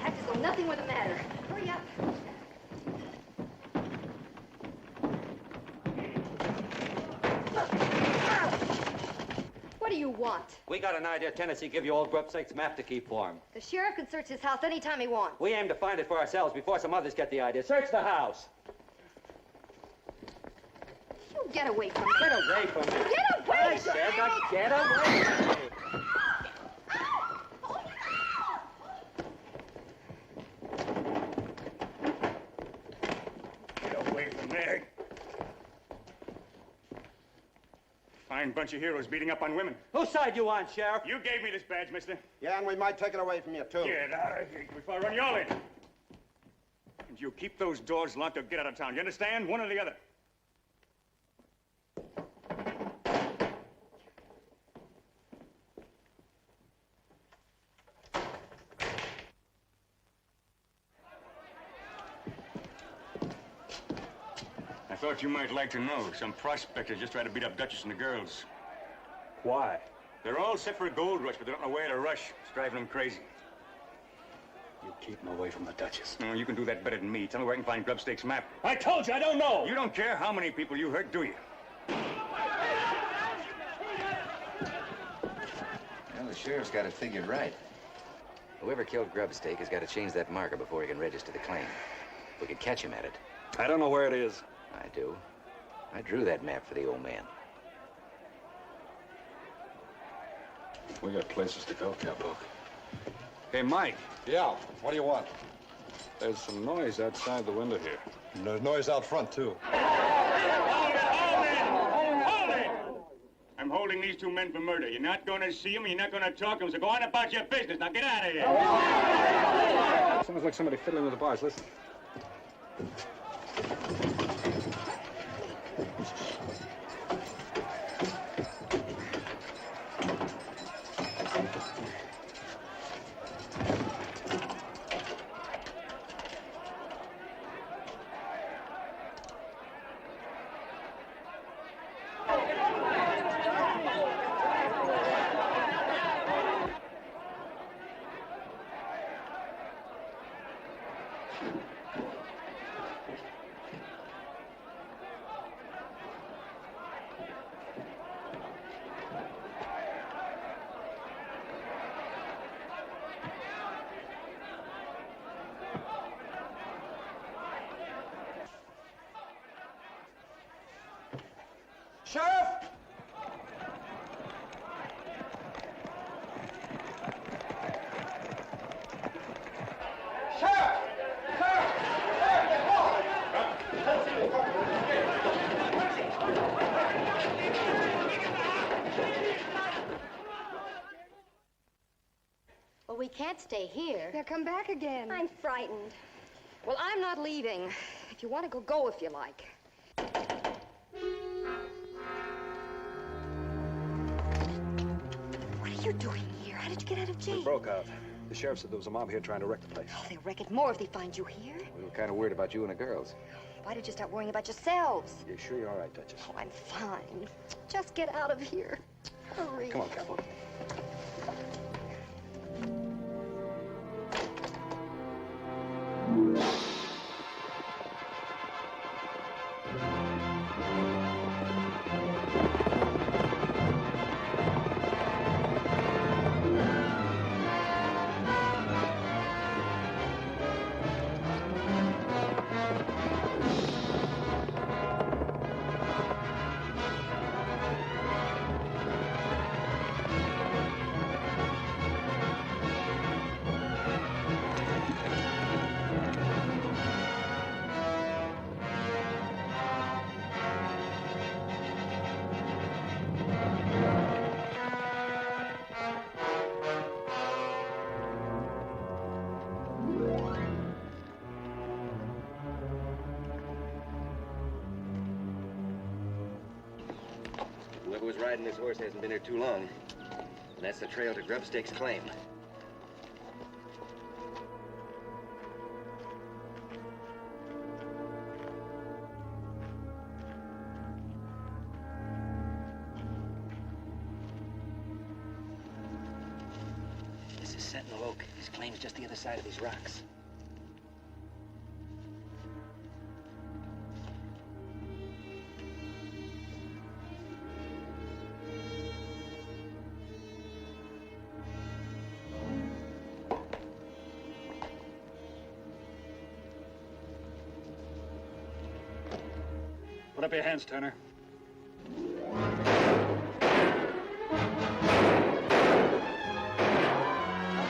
Act as though nothing were the matter. Hurry up. What do you want? We got an idea Tennessee give you old Grubstake's map to keep for him. The sheriff can search his house anytime he wants. We aim to find it for ourselves before some others get the idea. Search the house. You get away from me. Get away from me. Get away I from said me. that. Get away from me. Get away from there. Fine bunch of heroes beating up on women. Whose side you on, Sheriff? You gave me this badge, mister. Yeah, and we might take it away from you, too. Get out of here before I run you all in. And you keep those doors locked or get out of town. You understand? One or the other. I thought you might like to know. Some prospectors just tried to beat up Duchess and the girls. Why? They're all set for a gold rush, but they don't know where to rush. It's driving them crazy. You keep them away from the Duchess. No, you can do that better than me. Tell me where I can find Grubstake's map. I told you, I don't know. You don't care how many people you hurt, do you? Well, the sheriff's got it figured right. Whoever killed Grubstake has got to change that marker before he can register the claim. We could catch him at it. I don't know where it is. I do. I drew that map for the old man. We got places to go, Cowpoke. Hey, Mike. Yeah, what do you want? There's some noise outside the window here. And there's noise out front, too. Hold it! I'm holding these two men for murder. You're not going to see them, you're not going to talk to them, so go on about your business. Now get out of here. Sounds like somebody fiddling with the bars. Listen. Sheriff! Well, we can't stay here. They'll come back again. I'm frightened. Well, I'm not leaving. If you want to go, go if you like. What are you doing here? How did you get out of jail? We broke out. The sheriff said there was a mob here trying to wreck the place. Oh, they'll wreck it more if they find you here. We were kind of worried about you and the girls. Why did you start worrying about yourselves? You sure you're all right, Duchess? Oh, I'm fine. Just get out of here. Hurry. Come on, Cowboy. riding this horse hasn't been here too long. And that's the trail to Grubstake's claim. This is Sentinel Oak. His claim's just the other side of these rocks. Put up your hands, Turner. I'll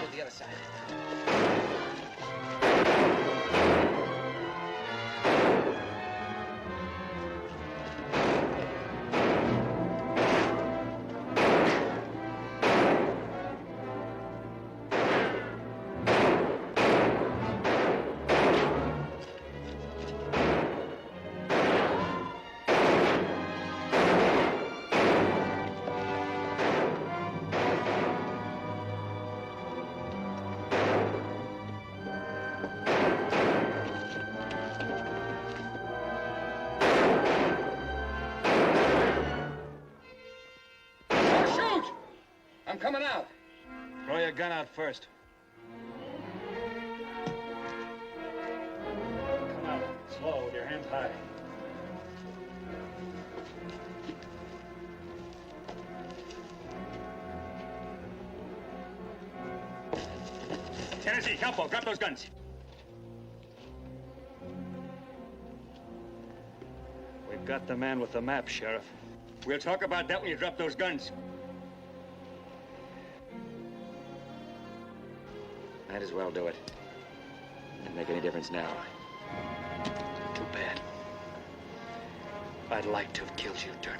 go the other side. I'm coming out. Throw your gun out first. Come out. Slow, with your hands high. Tennessee, Campo, drop those guns. We've got the man with the map, Sheriff. We'll talk about that when you drop those guns. Might as well do it. Doesn't make any difference now. Too bad. I'd like to have killed you, Turner.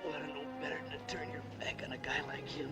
You ought to know better than to turn your back on a guy like him.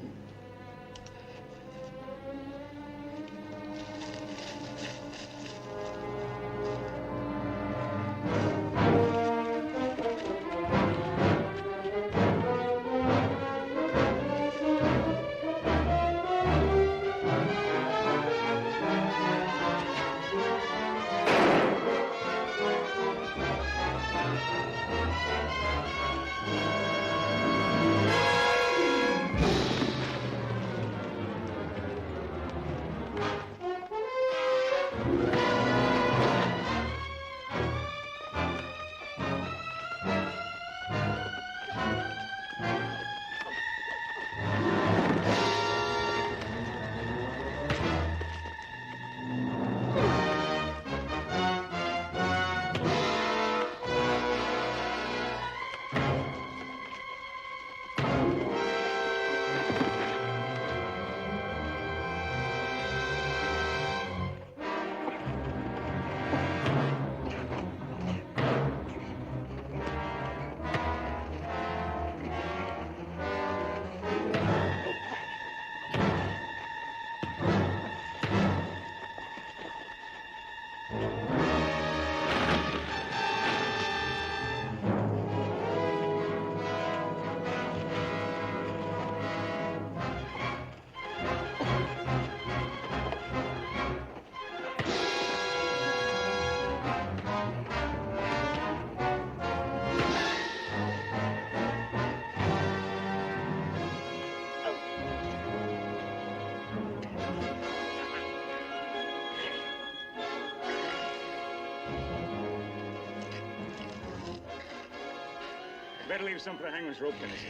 Better leave some for the hangman's rope, Tennessee.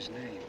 his name?